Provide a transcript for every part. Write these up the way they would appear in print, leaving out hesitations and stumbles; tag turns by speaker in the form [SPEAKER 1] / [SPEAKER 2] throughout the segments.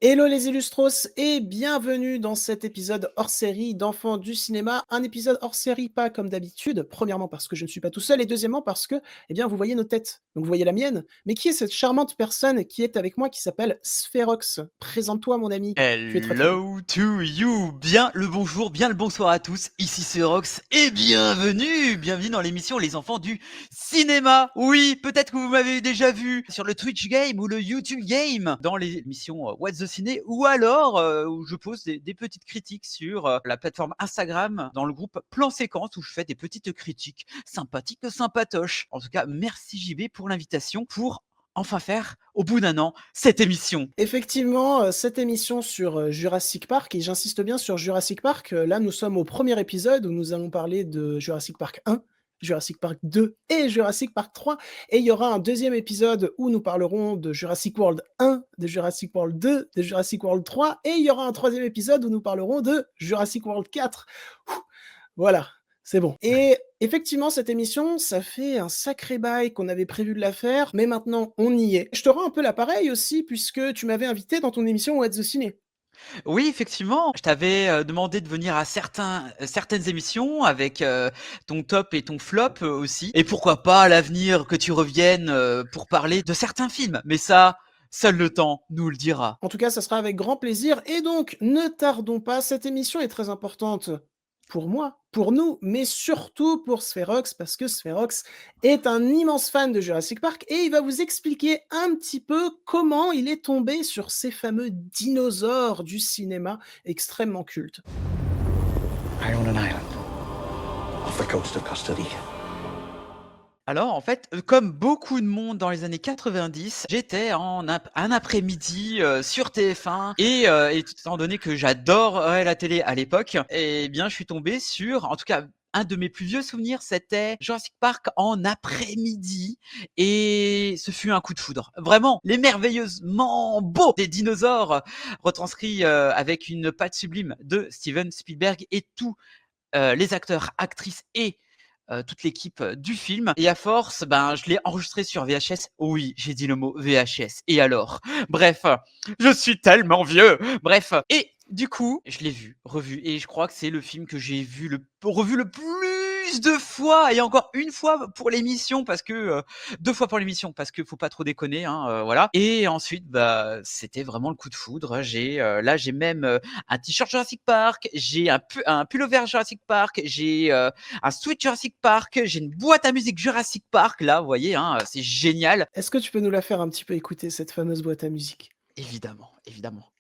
[SPEAKER 1] Hello les Illustros et bienvenue dans cet épisode hors série d'Enfants du cinéma. Un épisode hors série pas comme d'habitude, premièrement parce que je ne suis pas tout seul et deuxièmement parce que, eh bien, vous voyez nos têtes, donc vous voyez la mienne. Mais qui est cette charmante personne qui est avec moi qui s'appelle Sphérox? Présente-toi mon ami, tu es très très beau.
[SPEAKER 2] Hello to you, bien le bonjour, bien le bonsoir à tous, ici c'est Rox et bienvenue dans l'émission Les Enfants du Cinéma. Oui, peut-être que vous m'avez déjà vu sur le Twitch Game ou le YouTube Game, dans l'émission What's the Ciné, ou alors où je pose des petites critiques sur la plateforme Instagram, dans le groupe Plan Séquence, où je fais des petites critiques sympathiques, sympatoches. En tout cas, merci JB pour l'invitation, pour enfin faire, au bout d'un an, cette émission.
[SPEAKER 1] Effectivement, cette émission sur, Jurassic Park et j'insiste bien sur Jurassic Park, là nous sommes au premier épisode où nous allons parler de Jurassic Park 1, Jurassic Park 2 et Jurassic Park 3 et il y aura un deuxième épisode où nous parlerons de Jurassic World 1, de Jurassic World 2, de Jurassic World 3 et il y aura un troisième épisode où nous parlerons de Jurassic World 4. Voilà, c'est bon. Et effectivement, cette émission, ça fait un sacré bail qu'on avait prévu de la faire, mais maintenant on y est. Je te rends un peu l'appareil aussi puisque tu m'avais invité dans ton émission What the Ciné.
[SPEAKER 2] Oui, effectivement, je t'avais demandé de venir à certaines émissions avec ton top et ton flop aussi. Et pourquoi pas à l'avenir que tu reviennes pour parler de certains films. Mais ça, seul le temps nous le dira.
[SPEAKER 1] En tout cas, ça sera avec grand plaisir et donc ne tardons pas, cette émission est très importante pour moi, pour nous, mais surtout pour Spherox parce que Spherox est un immense fan de Jurassic Park et il va vous expliquer un petit peu comment il est tombé sur ces fameux dinosaures du cinéma extrêmement cultes.
[SPEAKER 3] I own an island off the coast of Costa Rica.
[SPEAKER 2] Alors, en fait, comme beaucoup de monde dans les années 90, j'étais un après-midi sur TF1 et étant donné que j'adorais la télé à l'époque, eh bien, je suis tombé sur, en tout cas, un de mes plus vieux souvenirs, c'était Jurassic Park en après-midi et ce fut un coup de foudre. Vraiment, les merveilleusement beaux des dinosaures retranscrits avec une patte sublime de Steven Spielberg et tous les acteurs, actrices et toute l'équipe du film. Et à force, ben, je l'ai enregistré sur VHS. Oui, j'ai dit le mot VHS. Et alors? Bref, je suis tellement vieux. Bref. Et du coup, je l'ai vu, revu. Et je crois que c'est le film que j'ai revu le plus de fois. Et encore une fois pour l'émission, parce que, 2 fois pour l'émission, parce que faut pas trop déconner, hein, voilà. Et ensuite, bah, c'était vraiment le coup de foudre. J'ai même un t-shirt Jurassic Park, j'ai un pullover Jurassic Park, j'ai un Switch Jurassic Park, j'ai une boîte à musique Jurassic Park, là, vous voyez, hein, c'est génial.
[SPEAKER 1] Est-ce que tu peux nous la faire un petit peu écouter, cette fameuse boîte à musique?
[SPEAKER 2] Évidemment, évidemment.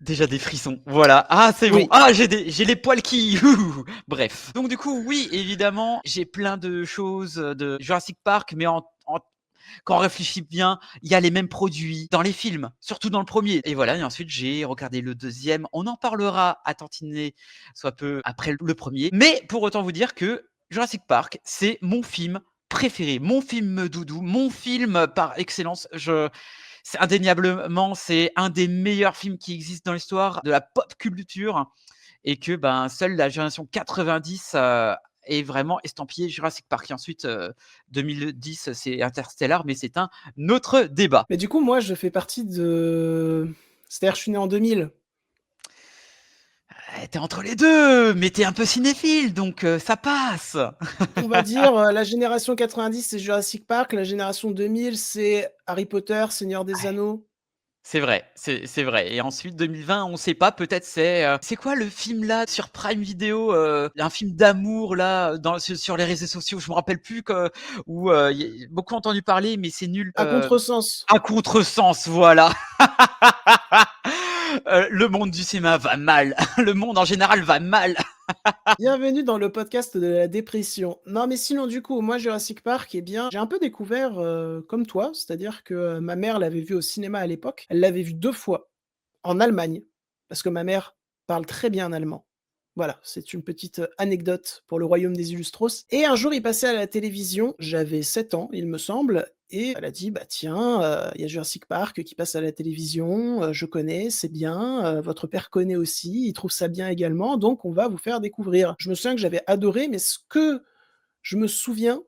[SPEAKER 2] Déjà des frissons, voilà. Ah, c'est bon.
[SPEAKER 1] Oui.
[SPEAKER 2] Ah, j'ai les poils qui... Bref. Donc du coup, oui, évidemment, j'ai plein de choses de Jurassic Park, mais quand on réfléchit bien, il y a les mêmes produits dans les films, surtout dans le premier. Et voilà, et ensuite j'ai regardé le deuxième. On en parlera à tantiner, soit peu après le premier. Mais pour autant vous dire que Jurassic Park, c'est mon film préféré, mon film doudou, mon film par excellence. C'est indéniablement, c'est un des meilleurs films qui existent dans l'histoire de la pop culture et que ben seule la génération 90 est vraiment estampillée Jurassic Park. Et ensuite, 2010, c'est Interstellar, mais c'est un autre débat.
[SPEAKER 1] Mais du coup, moi, je fais partie de c'est-à-dire je suis né en 2000.
[SPEAKER 2] T'es entre les deux, mais t'es un peu cinéphile, donc ça passe.
[SPEAKER 1] On va dire, la génération 90, c'est Jurassic Park, la génération 2000, c'est Harry Potter, Seigneur des
[SPEAKER 2] Ouais.
[SPEAKER 1] Anneaux.
[SPEAKER 2] C'est vrai, c'est vrai. Et ensuite 2020, on sait pas, peut-être c'est quoi le film là sur Prime Video, un film d'amour là sur les réseaux sociaux, je me rappelle plus que où beaucoup entendu parler, mais c'est nul.
[SPEAKER 1] À contresens.
[SPEAKER 2] À contresens, voilà. Le monde du cinéma va mal. Le monde en général va mal.
[SPEAKER 1] Bienvenue dans le podcast de la dépression. Non, mais sinon, du coup, moi, Jurassic Park, eh bien, j'ai un peu découvert, comme toi, c'est-à-dire que, ma mère l'avait vu au cinéma à l'époque. Elle l'avait vu 2 fois, en Allemagne, parce que ma mère parle très bien allemand. Voilà, c'est une petite, anecdote pour le royaume des Illustros et un jour, il passait à la télévision, j'avais 7 ans, il me semble et elle a dit: «Bah, tiens, il y a Jurassic Park qui passe à la télévision, je connais, c'est bien, votre père connaît aussi, il trouve ça bien également, donc on va vous faire découvrir». Je me souviens que j'avais adoré, mais ce que je me souviens,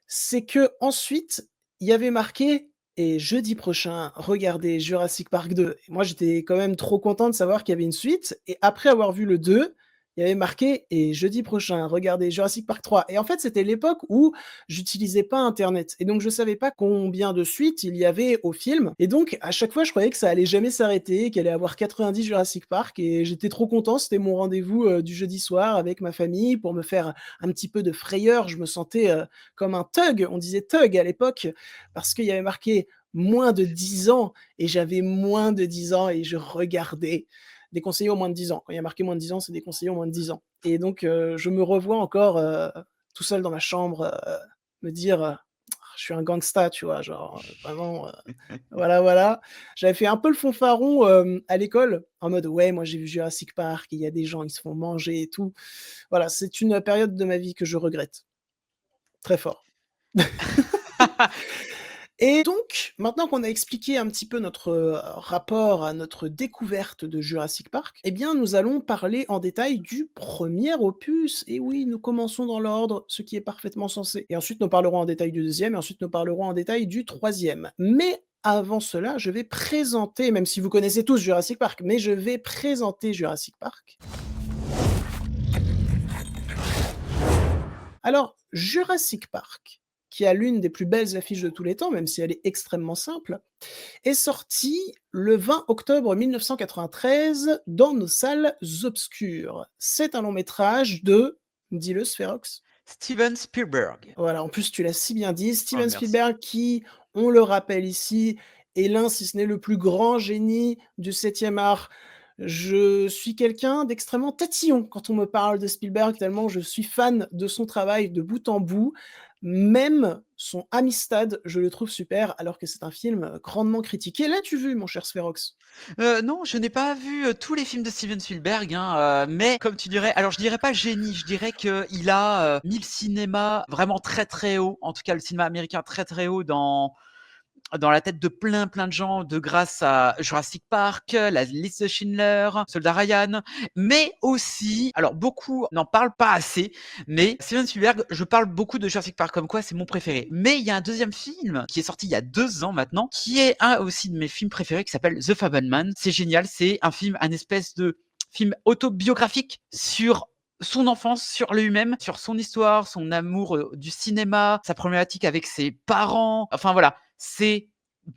[SPEAKER 1] c'est qu'ensuite, il y avait marqué: «Et jeudi prochain, regardez Jurassic Park 2». Et moi, j'étais quand même trop content de savoir qu'il y avait une suite et après avoir vu le 2, il y avait marqué: «Et jeudi prochain, regardez Jurassic Park 3». Et en fait, c'était l'époque où j'utilisais pas internet et donc je savais pas combien de suites il y avait au film et donc à chaque fois, je croyais que ça allait jamais s'arrêter, qu'il allait y avoir 90 Jurassic Park et j'étais trop content. C'était mon rendez-vous, du jeudi soir avec ma famille pour me faire un petit peu de frayeur. Je me sentais, comme un thug, on disait thug à l'époque, parce qu'il y avait marqué moins de 10 ans et j'avais moins de 10 ans et je regardais déconseillé aux moins de 10 ans. Quand il y a marqué moins de 10 ans, c'est déconseillé aux moins de 10 ans. Et donc, je me revois encore tout seul dans ma chambre me dire je suis un gangsta, tu vois, genre vraiment, voilà, voilà. J'avais fait un peu le fanfaron à l'école en mode ouais, moi j'ai vu Jurassic Park, il y a des gens, ils se font manger et tout. Voilà, c'est une période de ma vie que je regrette très fort. Et donc, maintenant qu'on a expliqué un petit peu notre, rapport à notre découverte de Jurassic Park, eh bien, nous allons parler en détail du premier opus. Et oui, nous commençons dans l'ordre, ce qui est parfaitement sensé. Et ensuite, nous parlerons en détail du deuxième, et ensuite nous parlerons en détail du troisième. Mais avant cela, je vais présenter, même si vous connaissez tous Jurassic Park, mais je vais présenter Jurassic Park. Alors, Jurassic Park, qui a l'une des plus belles affiches de tous les temps, même si elle est extrêmement simple, est sorti le 20 octobre 1993 dans nos salles obscures. C'est un long métrage de, dis-le Sphérox.
[SPEAKER 2] Steven Spielberg.
[SPEAKER 1] Voilà, en plus tu l'as si bien dit,
[SPEAKER 2] Oh,
[SPEAKER 1] Steven
[SPEAKER 2] merci.
[SPEAKER 1] Spielberg qui, on le rappelle ici, est l'un, si ce n'est le plus grand génie du 7e art. Je suis quelqu'un d'extrêmement tatillon quand on me parle de Spielberg, tellement je suis fan de son travail de bout en bout. Même son Amistad, je le trouve super, alors que c'est un film grandement critiqué. L'as-tu vu, mon cher Sphérox?
[SPEAKER 2] Non, je n'ai pas vu, tous les films de Steven Spielberg, hein, mais comme tu dirais, alors je dirais pas génie, je dirais qu'il a, mis le cinéma vraiment très, très haut, en tout cas le cinéma américain très, très haut dans la tête de plein, plein de gens de grâce à Jurassic Park, la liste de Schindler, Soldat Ryan, mais aussi, alors beaucoup n'en parlent pas assez, mais Steven Spielberg, je parle beaucoup de Jurassic Park comme quoi c'est mon préféré. Mais il y a un deuxième film qui est sorti il y a 2 ans maintenant, qui est un aussi de mes films préférés qui s'appelle The Fabelman. C'est génial, c'est un film, un espèce de film autobiographique sur son enfance, sur lui-même, sur son histoire, son amour du cinéma, sa problématique avec ses parents. Enfin voilà, c'est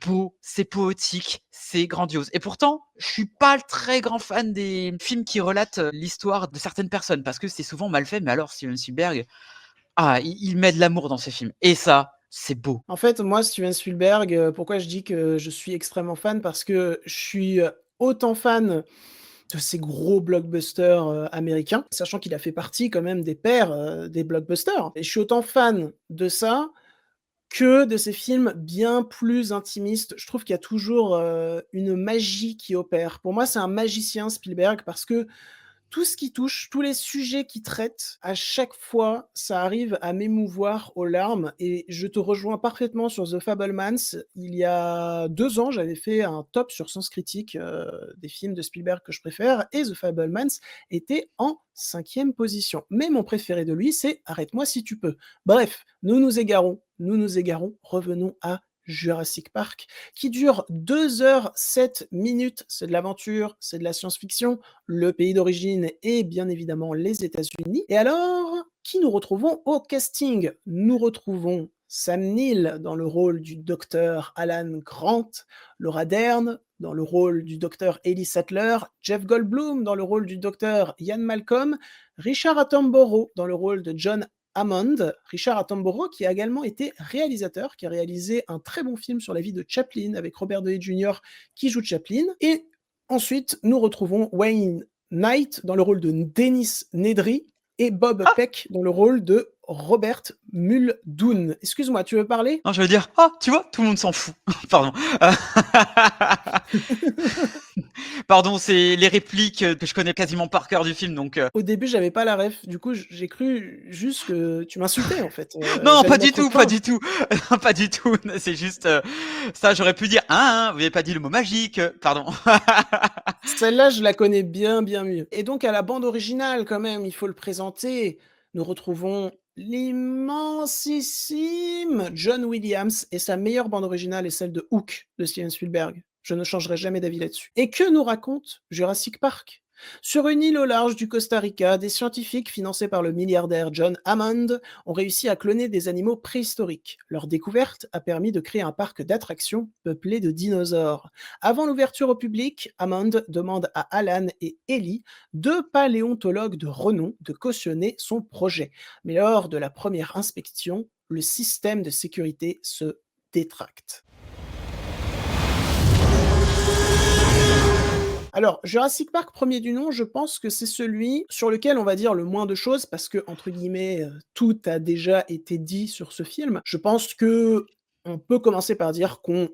[SPEAKER 2] beau, c'est poétique, c'est grandiose. Et pourtant, je suis pas le très grand fan des films qui relatent l'histoire de certaines personnes parce que c'est souvent mal fait. Mais alors, Steven Spielberg, il met de l'amour dans ses films. Et ça, c'est beau.
[SPEAKER 1] En fait, moi, Steven Spielberg, pourquoi je dis que je suis extrêmement fan? Parce que je suis, autant fan de ces gros blockbusters, américains, sachant qu'il a fait partie quand même des pères, des blockbusters et je suis autant fan de ça que de ces films bien plus intimistes. Je trouve qu'il y a toujours, une magie qui opère. Pour moi, c'est un magicien Spielberg parce que tout ce qui touche, tous les sujets qu'il traite, à chaque fois, ça arrive à m'émouvoir aux larmes et je te rejoins parfaitement sur The Fabelmans. Il y a 2 ans, j'avais fait un top sur Sens Critique, des films de Spielberg que je préfère et The Fabelmans était en 5e position. Mais mon préféré de lui, c'est Arrête-moi si tu peux. Bref, nous nous égarons, revenons à Jurassic Park, qui dure 2 heures 7 minutes. C'est de l'aventure, c'est de la science-fiction. Le pays d'origine est bien évidemment les États-Unis. Et alors, qui nous retrouvons au casting? Nous retrouvons Sam Neill dans le rôle du docteur Alan Grant, Laura Dern dans le rôle du docteur Ellie Sattler, Jeff Goldblum dans le rôle du docteur Ian Malcolm, Richard Attenborough dans le rôle de John Hammond, Richard Attenborough, qui a également été réalisateur, qui a réalisé un très bon film sur la vie de Chaplin avec Robert Downey Jr. qui joue Chaplin. Et ensuite, nous retrouvons Wayne Knight dans le rôle de Dennis Nedry et Bob Peck dans le rôle de Robert Muldoon. Excuse-moi, tu veux parler?
[SPEAKER 2] Non, je veux dire, tu vois, tout le monde s'en fout. Pardon. Pardon, c'est les répliques que je connais quasiment par cœur du film, donc.
[SPEAKER 1] Au début, j'avais pas la ref. Du coup, j'ai cru juste que tu m'insultais en fait.
[SPEAKER 2] Non,
[SPEAKER 1] J'allais
[SPEAKER 2] pas du
[SPEAKER 1] mettre
[SPEAKER 2] tout,
[SPEAKER 1] fin.
[SPEAKER 2] pas du tout, pas du tout. C'est juste ça. J'aurais pu dire, vous n'avez pas dit le mot magique. Pardon.
[SPEAKER 1] Celle-là, je la connais bien, bien mieux. Et donc à la bande originale quand même, il faut le présenter, nous retrouvons L'immensissime John Williams et sa meilleure bande originale est celle de Hook de Steven Spielberg. Je ne changerai jamais d'avis là-dessus. Et que nous raconte Jurassic Park? Sur une île au large du Costa Rica, des scientifiques financés par le milliardaire John Hammond ont réussi à cloner des animaux préhistoriques. Leur découverte a permis de créer un parc d'attractions peuplé de dinosaures. Avant l'ouverture au public, Hammond demande à Alan et Ellie, deux paléontologues de renom, de cautionner son projet. Mais lors de la première inspection, le système de sécurité se détracte. Alors, Jurassic Park, premier du nom, je pense que c'est celui sur lequel on va dire le moins de choses parce que, entre guillemets, tout a déjà été dit sur ce film. Je pense que on peut commencer par dire qu'on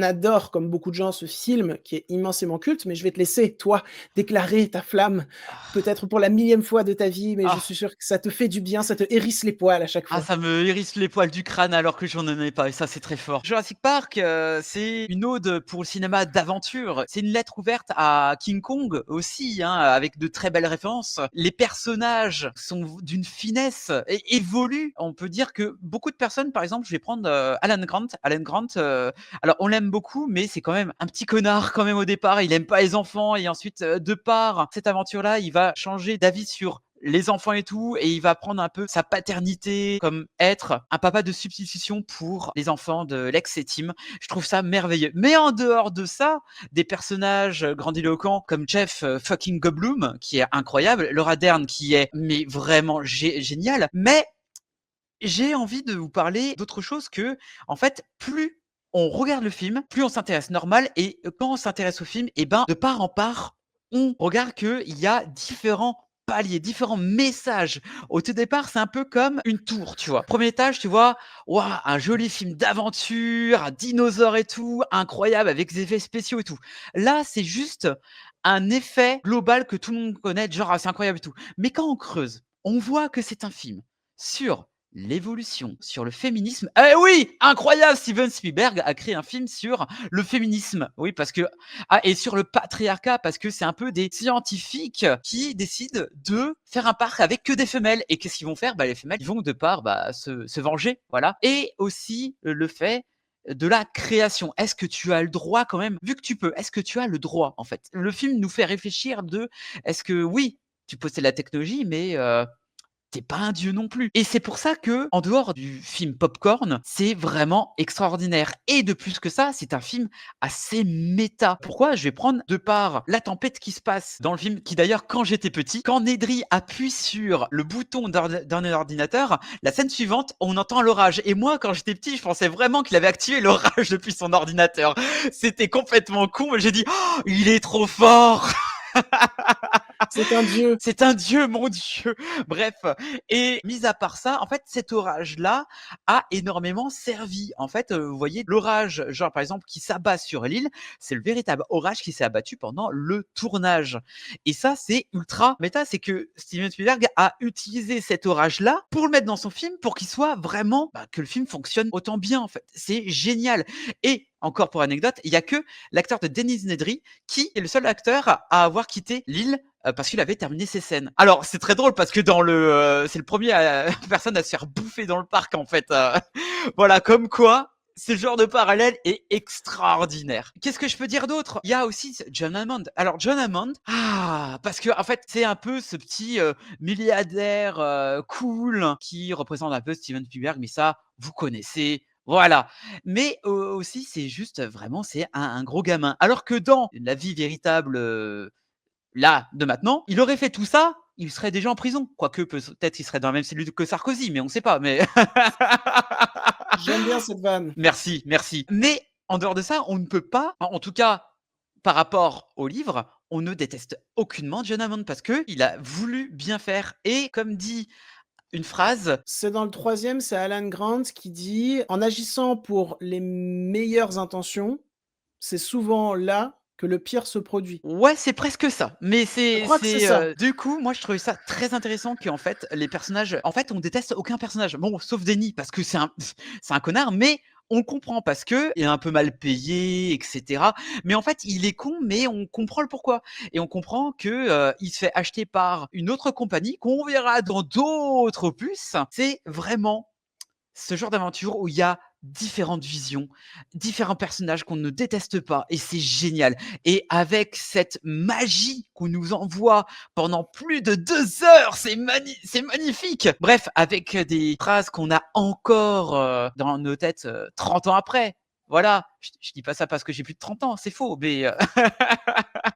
[SPEAKER 1] adore, comme beaucoup de gens, ce film qui est immensément culte, mais je vais te laisser, toi, déclarer ta flamme, peut-être pour la millième fois de ta vie, mais je
[SPEAKER 2] Ah,
[SPEAKER 1] suis sûr que ça te fait du bien, ça te hérisse les poils à chaque
[SPEAKER 2] ah,
[SPEAKER 1] fois.
[SPEAKER 2] ça me hérisse les poils du crâne alors que j'en ai pas et ça c'est très fort. Jurassic Park, c'est une ode pour le cinéma d'aventure. C'est une lettre ouverte à King Kong aussi, hein, avec de très belles références. Les personnages sont d'une finesse et évoluent. On peut dire que beaucoup de personnes, par exemple, je vais prendre Alan Grant. Alan Grant, alors on l'aime beaucoup, mais c'est quand même un petit connard quand même au départ. Il aime pas les enfants et ensuite, de par cette aventure-là, il va changer d'avis sur les enfants et tout, et il va prendre un peu sa paternité comme être un papa de substitution pour les enfants de l'ex et Tim. Je trouve ça merveilleux. Mais en dehors de ça, des personnages grandiloquents comme Jeff fucking Goldblum, qui est incroyable, Laura Dern, qui est mais vraiment génial. Mais j'ai envie de vous parler d'autre chose que, en fait, plus on regarde le film, plus on s'intéresse normal et quand on s'intéresse au film, et ben, de part en part, on regarde qu'il y a différents paliers, différents messages. Au tout départ, c'est un peu comme une tour, tu vois. Premier étage, tu vois, waouh, un joli film d'aventure, un dinosaure et tout, incroyable avec des effets spéciaux et tout. Là, c'est juste un effet global que tout le monde connaît, genre, ah, c'est incroyable et tout. Mais quand on creuse, on voit que c'est un film sur l'évolution, sur le féminisme. Eh oui, incroyable, Steven Spielberg a créé un film sur le féminisme. Oui, parce que et sur le patriarcat parce que c'est un peu des scientifiques qui décident de faire un parc avec que des femelles. Et qu'est-ce qu'ils vont faire? Bah, les femelles, ils vont de part se venger, voilà. Et aussi le fait de la création. Est-ce que tu as le droit quand même, vu que tu peux, est-ce que tu as le droit en fait? Le film nous fait réfléchir de, est-ce que oui, tu possèdes la technologie, mais t'es pas un dieu non plus. Et c'est pour ça que, en dehors du film Popcorn, c'est vraiment extraordinaire. Et de plus que ça, c'est un film assez méta. Pourquoi? Je vais prendre de part la tempête qui se passe dans le film, qui d'ailleurs, quand j'étais petit, quand Nedry appuie sur le bouton d'un ordinateur, la scène suivante, on entend l'orage. Et moi, quand j'étais petit, je pensais vraiment qu'il avait activé l'orage depuis son ordinateur. C'était complètement con, mais j'ai dit, oh, il est trop fort!
[SPEAKER 1] C'est un dieu.
[SPEAKER 2] C'est un dieu, mon Dieu. Bref, et mis à part ça, en fait, cet orage-là a énormément servi. En fait, vous voyez, l'orage, genre par exemple, qui s'abat sur l'île, c'est le véritable orage qui s'est abattu pendant le tournage. Et ça, c'est ultra méta, c'est que Steven Spielberg a utilisé cet orage-là pour le mettre dans son film, pour qu'il soit vraiment, que le film fonctionne autant bien, en fait. C'est génial. Et encore pour anecdote, il y a que l'acteur de Dennis Nedry qui est le seul acteur à avoir quitté l'île parce qu'il avait terminé ses scènes. Alors c'est très drôle parce que dans le c'est le premier personne à se faire bouffer dans le parc en fait. Voilà, comme quoi ce genre de parallèle est extraordinaire. Qu'est-ce que je peux dire d'autre? Il y a aussi John Hammond. Alors John Hammond, parce que en fait c'est un peu ce petit milliardaire cool qui représente un peu Steven Spielberg, mais ça vous connaissez. Voilà. Mais aussi c'est juste vraiment c'est un gros gamin. Alors que dans la vie véritable là, de maintenant, il aurait fait tout ça, il serait déjà en prison. Quoique, peut-être qu'il serait dans la même cellule que Sarkozy, mais on ne sait pas. Mais
[SPEAKER 1] J'aime bien cette vanne.
[SPEAKER 2] merci, merci. Mais en dehors de ça, on ne peut pas, en tout cas, par rapport au livre, on ne déteste aucunement John Hammond parce qu'il a voulu bien faire. Et comme dit une phrase,
[SPEAKER 1] C'est dans le troisième, c'est Alan Grant qui dit: «En agissant pour les meilleures intentions, c'est souvent là que le pire se produit».
[SPEAKER 2] ouais, c'est presque ça. Mais
[SPEAKER 1] Je crois que c'est ça.
[SPEAKER 2] du coup, moi, je trouvais ça très intéressant qu'en fait, les personnages en fait, on déteste aucun personnage. Bon, sauf Denny parce que c'est un c'est un connard, mais On le comprend parce qu'il est un peu mal payé, et cetera. Mais en fait, il est con, mais on comprend le pourquoi. Et on comprend que, il se fait acheter par une autre compagnie qu'on verra dans d'autres opus. C'est vraiment ce genre d'aventure où il y a différentes visions, différents personnages qu'on ne déteste pas et c'est génial. Et avec cette magie qu'on nous envoie pendant plus de 2 heures, c'est magnifique. Bref, avec des phrases qu'on a encore, dans nos têtes, 30 ans après. Voilà, je dis pas ça parce que j'ai plus de 30 ans, c'est faux, mais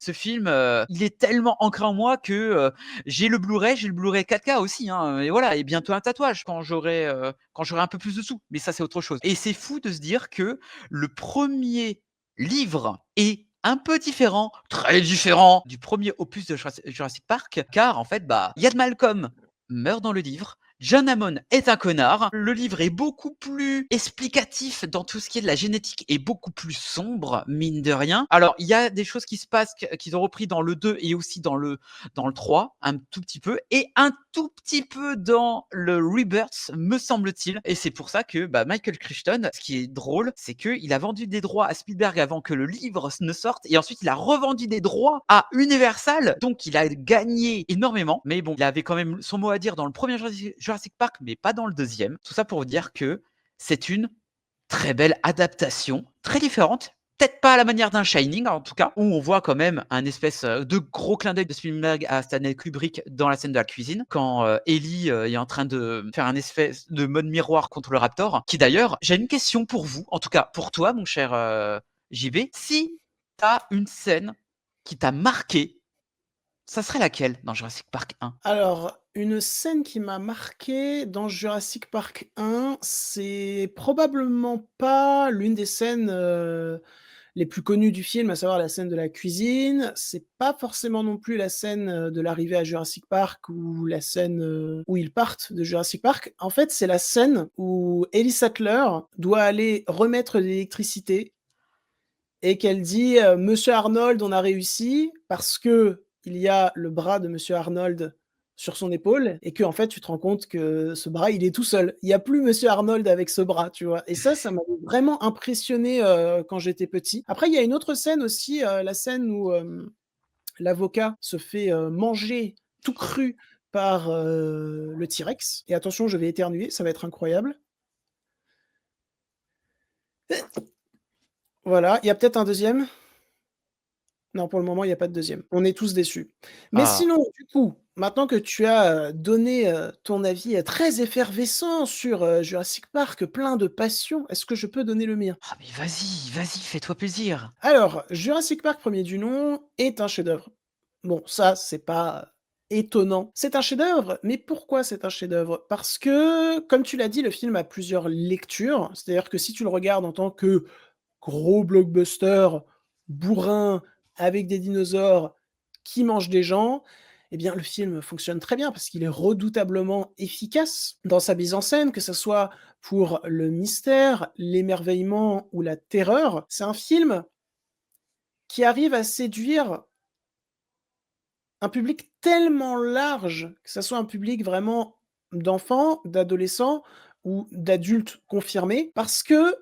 [SPEAKER 2] ce film, il est tellement ancré en moi que, j'ai le Blu-ray 4K aussi, hein, et voilà et bientôt un tatouage quand j'aurai un peu plus de sous, mais ça, c'est autre chose et c'est fou de se dire que le premier livre est un peu différent, très différent du premier opus de Jurassic Park, car en fait, bah, Ian Malcolm meurt dans le livre, John Hammond est un connard, le livre est beaucoup plus explicatif dans tout ce qui est de la génétique et beaucoup plus sombre, mine de rien. Alors, il y a des choses qui se passent qu'ils ont repris dans le 2 et aussi dans le 3, un tout petit peu, et un tout petit peu dans le Rebirth, me semble-t-il. Et c'est pour ça que bah, Michael Crichton, ce qui est drôle, c'est qu'il a vendu des droits à Spielberg avant que le livre ne sorte, et ensuite il a revendu des droits à Universal, donc il a gagné énormément. Mais bon, il avait quand même son mot à dire dans le premier Jurassic Park, mais pas dans le deuxième. Tout ça pour vous dire que c'est une très belle adaptation, très différente. Peut-être pas à la manière d'un Shining, en tout cas, où on voit quand même un espèce de gros clin d'œil de Spielberg à Stanley Kubrick dans la scène de la cuisine, quand Ellie est en train de faire un espèce de mode miroir contre le Raptor, qui d'ailleurs, j'ai une question pour vous, en tout cas pour toi, mon cher JB. Si tu as une scène qui t'a marqué, ça serait laquelle dans Jurassic Park 1?
[SPEAKER 1] Alors, une scène qui m'a marqué dans Jurassic Park 1, c'est probablement pas l'une des scènes, les plus connues du film, à savoir la scène de la cuisine. C'est pas forcément non plus la scène, de l'arrivée à Jurassic Park ou la scène, où ils partent de Jurassic Park. En fait, c'est la scène où Ellie Sattler doit aller remettre de l'électricité et qu'elle dit, «Monsieur Arnold, on a réussi», parce qu'il y a le bras de monsieur Arnold sur son épaule et qu'en fait, tu te rends compte que ce bras, il est tout seul. Il y a plus monsieur Arnold avec ce bras, tu vois? Et ça m'avait vraiment impressionné, quand j'étais petit. Après, il y a une autre scène aussi, la scène où, l'avocat se fait, manger tout cru par, le T-Rex et attention, je vais éternuer, ça va être incroyable. Voilà, il y a peut-être un deuxième. Non, pour le moment, il y a pas de deuxième. On est tous déçus. Mais
[SPEAKER 2] Ah.
[SPEAKER 1] sinon, du coup, maintenant que tu as, donné, ton avis, très effervescent sur, Jurassic Park, plein de passion, est-ce que je peux donner le mien?
[SPEAKER 2] Ah mais vas-y, vas-y, fais-toi plaisir.
[SPEAKER 1] Alors, Jurassic Park, premier du nom, est un chef-d'œuvre. Bon, ça, c'est pas étonnant. C'est un chef-d'œuvre, mais pourquoi c'est un chef-d'œuvre? Parce que, comme tu l'as dit, le film a plusieurs lectures. C'est-à-dire que si tu le regardes en tant que gros blockbuster, bourrin, avec des dinosaures qui mangent des gens, eh bien, le film fonctionne très bien parce qu'il est redoutablement efficace dans sa mise en scène, que ce soit pour le mystère, l'émerveillement ou la terreur. C'est un film qui arrive à séduire un public tellement large, que ça soit un public vraiment d'enfants, d'adolescents ou d'adultes confirmés, parce que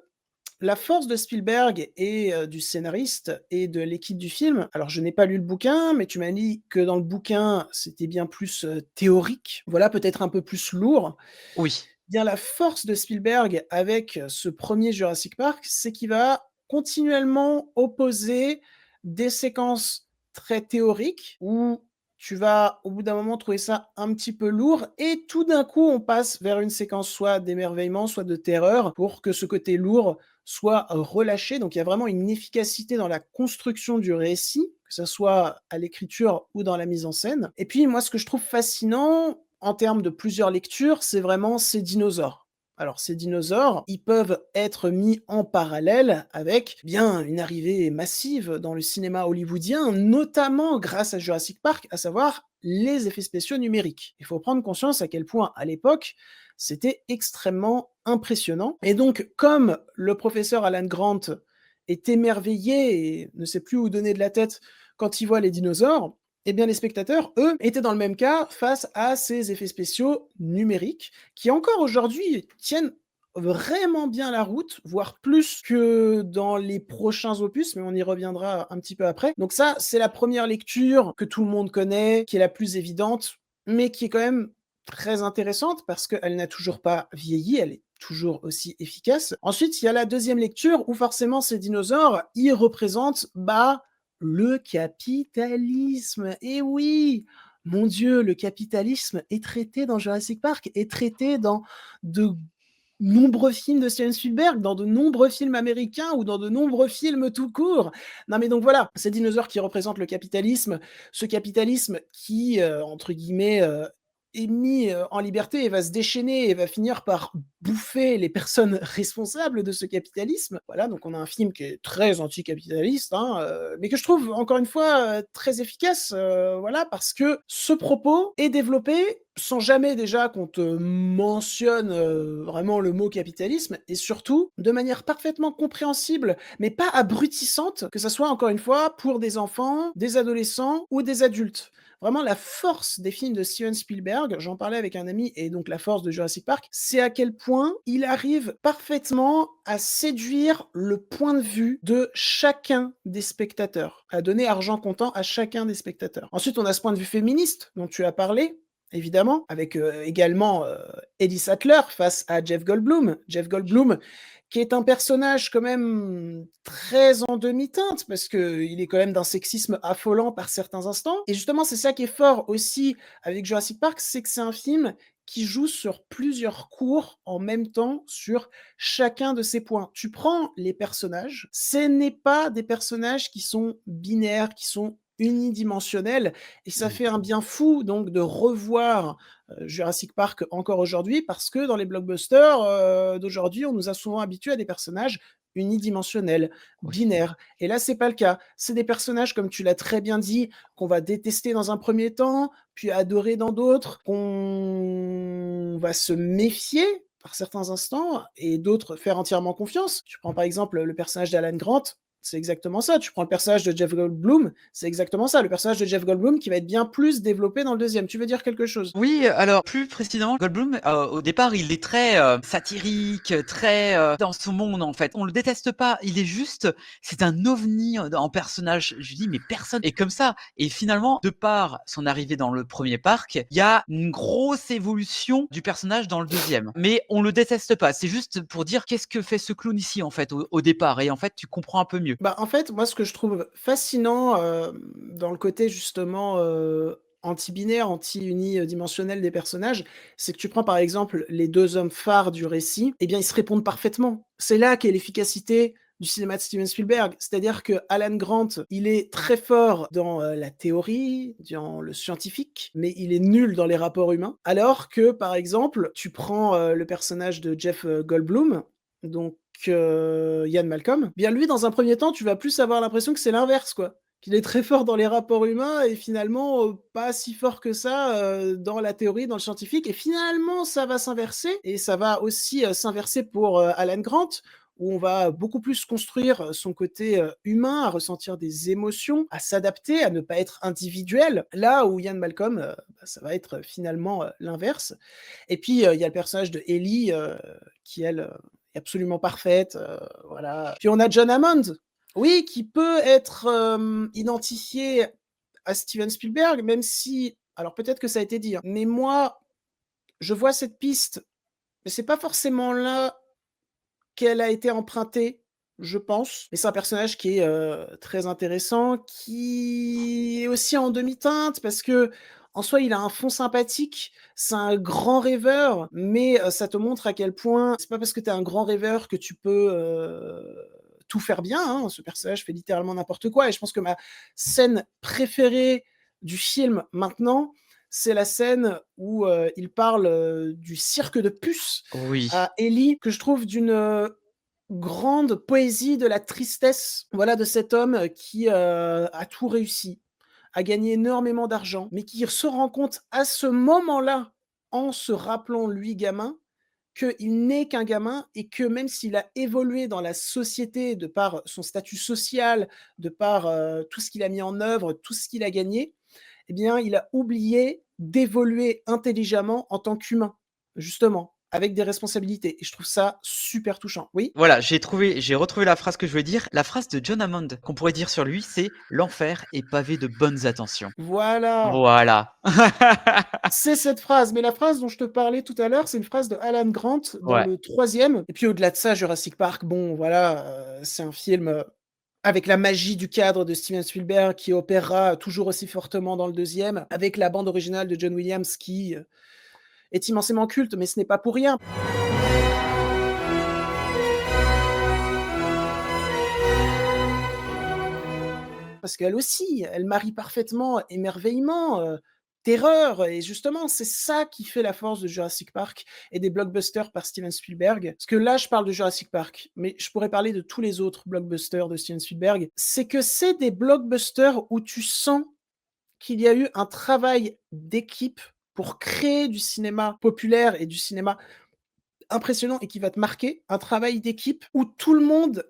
[SPEAKER 1] la force de Spielberg et du scénariste et de l'équipe du film, alors je n'ai pas lu le bouquin, mais tu m'as dit que dans le bouquin, c'était bien plus, théorique, voilà, peut-être un peu plus lourd.
[SPEAKER 2] Oui.
[SPEAKER 1] Bien la force de Spielberg avec ce premier Jurassic Park, c'est qu'il va continuellement opposer des séquences très théoriques où tu vas, au bout d'un moment, trouver ça un petit peu lourd et tout d'un coup, on passe vers une séquence soit d'émerveillement, soit de terreur pour que ce côté lourd soit relâché. Donc il y a vraiment une efficacité dans la construction du récit, que ça soit à l'écriture ou dans la mise en scène. Et puis moi, ce que je trouve fascinant en termes de plusieurs lectures, c'est vraiment ces dinosaures. Alors ces dinosaures, ils peuvent être mis en parallèle avec, bien, une arrivée massive dans le cinéma hollywoodien, notamment grâce à Jurassic Park, à savoir les effets spéciaux numériques. Il faut prendre conscience à quel point, à l'époque, c'était extrêmement impressionnant. Et donc, comme le professeur Alan Grant est émerveillé et ne sait plus où donner de la tête quand il voit les dinosaures, eh bien les spectateurs, eux, étaient dans le même cas face à ces effets spéciaux numériques qui encore aujourd'hui tiennent vraiment bien la route, voire plus que dans les prochains opus, mais on y reviendra un petit peu après. Donc ça, c'est la première lecture que tout le monde connaît, qui est la plus évidente, mais qui est quand même très intéressante parce qu'elle n'a toujours pas vieilli, elle est toujours aussi efficace. Ensuite, il y a la deuxième lecture où forcément ces dinosaures, ils représentent, bah, le capitalisme. Et oui! Mon Dieu, le capitalisme est traité dans Jurassic Park, est traité dans de nombreux films de Steven Spielberg, dans de nombreux films américains ou dans de nombreux films tout court. Non mais donc voilà, ces dinosaures qui représentent le capitalisme, ce capitalisme qui, entre guillemets, est mis, en liberté et va se déchaîner et va finir par bouffer les personnes responsables de ce capitalisme. Voilà, donc on a un film qui est très anticapitaliste, hein, mais que je trouve encore une fois, très efficace, voilà, parce que ce propos est développé sans jamais déjà qu'on te mentionne, vraiment le mot capitalisme et surtout de manière parfaitement compréhensible, mais pas abrutissante, que ça soit encore une fois pour des enfants, des adolescents ou des adultes. Vraiment la force des films de Steven Spielberg, j'en parlais avec un ami et donc la force de Jurassic Park, c'est à quel point il arrive parfaitement à séduire le point de vue de chacun des spectateurs, à donner argent comptant à chacun des spectateurs. Ensuite, on a ce point de vue féministe dont tu as parlé, évidemment, avec, également, Ellie Sattler face à Jeff Goldblum. Jeff Goldblum qui est un personnage quand même très en demi-teinte parce qu'il est quand même d'un sexisme affolant par certains instants et justement, c'est ça qui est fort aussi avec Jurassic Park, c'est que c'est un film qui joue sur plusieurs cours en même temps sur chacun de ces points. Tu prends les personnages, ce n'est pas des personnages qui sont binaires, qui sont unidimensionnels et ça fait un bien fou donc de revoir, Jurassic Park encore aujourd'hui parce que dans les blockbusters, d'aujourd'hui, on nous a souvent habitués à des personnages unidimensionnels,
[SPEAKER 2] Oui.
[SPEAKER 1] binaires et là, c'est pas le cas. C'est des personnages, comme tu l'as très bien dit, qu'on va détester dans un premier temps, puis adorer dans d'autres, qu'on va se méfier par certains instants et d'autres faire entièrement confiance. Tu prends par exemple le personnage d'Alan Grant, c'est exactement ça. Tu prends le personnage de Jeff Goldblum, c'est exactement ça. Le personnage de Jeff Goldblum qui va être bien plus développé dans le deuxième. Tu veux dire quelque chose?
[SPEAKER 2] Oui, alors plus précisément, Goldblum, au départ, il est très, satirique, très, dans son monde, en fait. On le déteste pas, il est juste c'est un ovni, en personnage. Je dis: «Mais personne est comme ça» et finalement, de par son arrivée dans le premier parc, il y a une grosse évolution du personnage dans le deuxième. Mais on le déteste pas, c'est juste pour dire: «Qu'est-ce que fait ce clown ici?» en fait, au départ et en fait, tu comprends un peu mieux.
[SPEAKER 1] Bah, en fait, moi, ce que je trouve fascinant, dans le côté justement, anti-binaire, anti-unidimensionnel des personnages, c'est que tu prends, par exemple, les 2 hommes phares du récit, eh bien, ils se répondent parfaitement. C'est là qu'est l'efficacité du cinéma de Steven Spielberg. C'est-à-dire que Alan Grant, il est très fort dans, la théorie, dans le scientifique, mais il est nul dans les rapports humains. Alors que, par exemple, tu prends, le personnage de Jeff, Goldblum, donc Ian Malcolm, bien lui, dans un premier temps, tu vas plus avoir l'impression que c'est l'inverse, quoi. Qu'il est très fort dans les rapports humains et finalement, pas si fort que ça, dans la théorie, dans le scientifique et finalement ça va s'inverser et ça va aussi, s'inverser pour, Alan Grant, où on va beaucoup plus construire, son côté, humain, à ressentir des émotions, à s'adapter, à ne pas être individuel. Là où Ian Malcolm, bah, ça va être finalement, l'inverse et puis, il y a le personnage de Ellie, qui elle, est absolument parfaite, voilà. Puis on a John Hammond, oui, qui peut être, identifié à Steven Spielberg, même si alors peut-être que ça a été dit, hein, mais moi, je vois cette piste, mais c'est pas forcément là qu'elle a été empruntée, je pense. Mais c'est un personnage qui est, très intéressant, qui est aussi en demi-teinte parce qu'en soi, il a un fond sympathique. C'est un grand rêveur, mais, ça te montre à quel point c'est pas parce que tu es un grand rêveur que tu peux, tout faire bien, hein. Ce personnage fait littéralement n'importe quoi et je pense que ma scène préférée du film maintenant, c'est la scène où, il parle, du cirque de puces
[SPEAKER 2] Oui.
[SPEAKER 1] à Ellie, que je trouve d'une, grande poésie de la tristesse, voilà, de cet homme, qui, a tout réussi, a gagné énormément d'argent, mais qui se rend compte à ce moment-là, en se rappelant lui gamin, qu'il n'est qu'un gamin et que même s'il a évolué dans la société de par son statut social, de par, tout ce qu'il a mis en œuvre, tout ce qu'il a gagné, eh bien, il a oublié d'évoluer intelligemment en tant qu'humain, justement. avec des responsabilités et je trouve ça super touchant. Oui?
[SPEAKER 2] Voilà, j'ai retrouvé la phrase que je voulais dire. La phrase de John Hammond qu'on pourrait dire sur lui, c'est: «L'enfer est pavé de bonnes attentions».
[SPEAKER 1] Voilà!
[SPEAKER 2] Voilà.
[SPEAKER 1] C'est cette phrase, mais la phrase dont je te parlais tout à l'heure, c'est une phrase de Alan Grant dans
[SPEAKER 2] Ouais.
[SPEAKER 1] le 3e et puis au-delà de ça, Jurassic Park, bon voilà, c'est un film, avec la magie du cadre de Steven Spielberg qui opérera toujours aussi fortement dans le 2e, avec la bande originale de John Williams qui, est immensément culte, mais ce n'est pas pour rien. Parce qu'elle aussi, elle marie parfaitement émerveillement, terreur et justement, c'est ça qui fait la force de Jurassic Park et des blockbusters par Steven Spielberg. Parce que là, je parle de Jurassic Park, mais je pourrais parler de tous les autres blockbusters de Steven Spielberg. C'est que c'est des blockbusters où tu sens qu'il y a eu un travail d'équipe pour créer du cinéma populaire et du cinéma impressionnant et qui va te marquer. Un travail d'équipe où tout le monde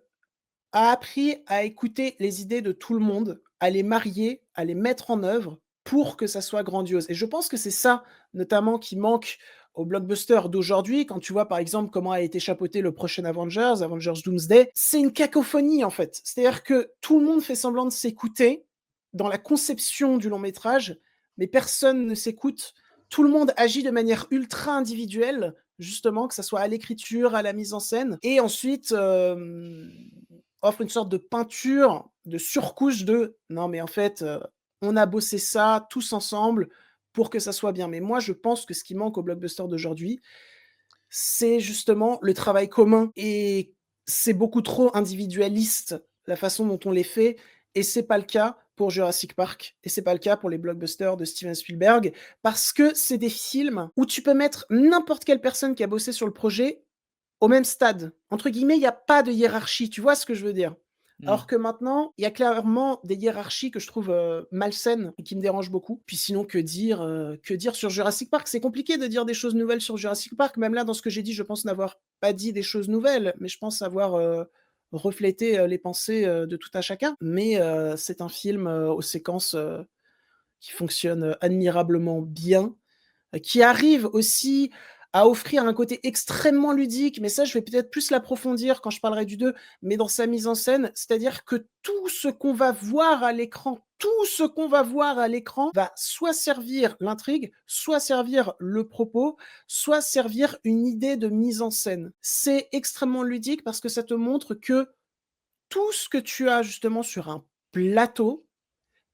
[SPEAKER 1] a appris à écouter les idées de tout le monde, à les marier, à les mettre en œuvre pour que ça soit grandiose et je pense que c'est ça, notamment, qui manque aux blockbusters d'aujourd'hui. Quand tu vois, par exemple, comment a été chapeauté le prochain Avengers, Avengers Doomsday, c'est une cacophonie, en fait. C'est-à-dire que tout le monde fait semblant de s'écouter dans la conception du long métrage, mais personne ne s'écoute. Tout le monde agit de manière ultra individuelle, justement, que ça soit à l'écriture, à la mise en scène et ensuite, offre une sorte de peinture, de surcouche de: «Non mais en fait, on a bossé ça tous ensemble pour que ça soit bien». Mais moi je pense que ce qui manque aux blockbusters d'aujourd'hui, c'est justement le travail commun et c'est beaucoup trop individualiste la façon dont on les fait et c'est pas le cas pour Jurassic Park et c'est pas le cas pour les blockbusters de Steven Spielberg parce que c'est des films où tu peux mettre n'importe quelle personne qui a bossé sur le projet au même stade. Entre guillemets, il y a pas de hiérarchie, tu vois ce que je veux dire?
[SPEAKER 2] Mmh.
[SPEAKER 1] Alors que maintenant, il y a clairement des hiérarchies que je trouve, malsaines et qui me dérangent beaucoup. Puis sinon, que dire sur Jurassic Park? C'est compliqué de dire des choses nouvelles sur Jurassic Park. Même là, dans ce que j'ai dit, je pense n'avoir pas dit des choses nouvelles, mais je pense avoir, reflété, les pensées, de tout un chacun. Mais, c'est un film, aux séquences, qui fonctionnent, admirablement bien, qui arrive aussi à offrir un côté extrêmement ludique, mais ça, je vais peut-être plus l'approfondir quand je parlerai du 2, mais dans sa mise en scène, c'est-à-dire que tout ce qu'on va voir à l'écran, tout ce qu'on va voir à l'écran va soit servir l'intrigue, soit servir le propos, soit servir une idée de mise en scène. C'est extrêmement ludique parce que ça te montre que tout ce que tu as justement sur un plateau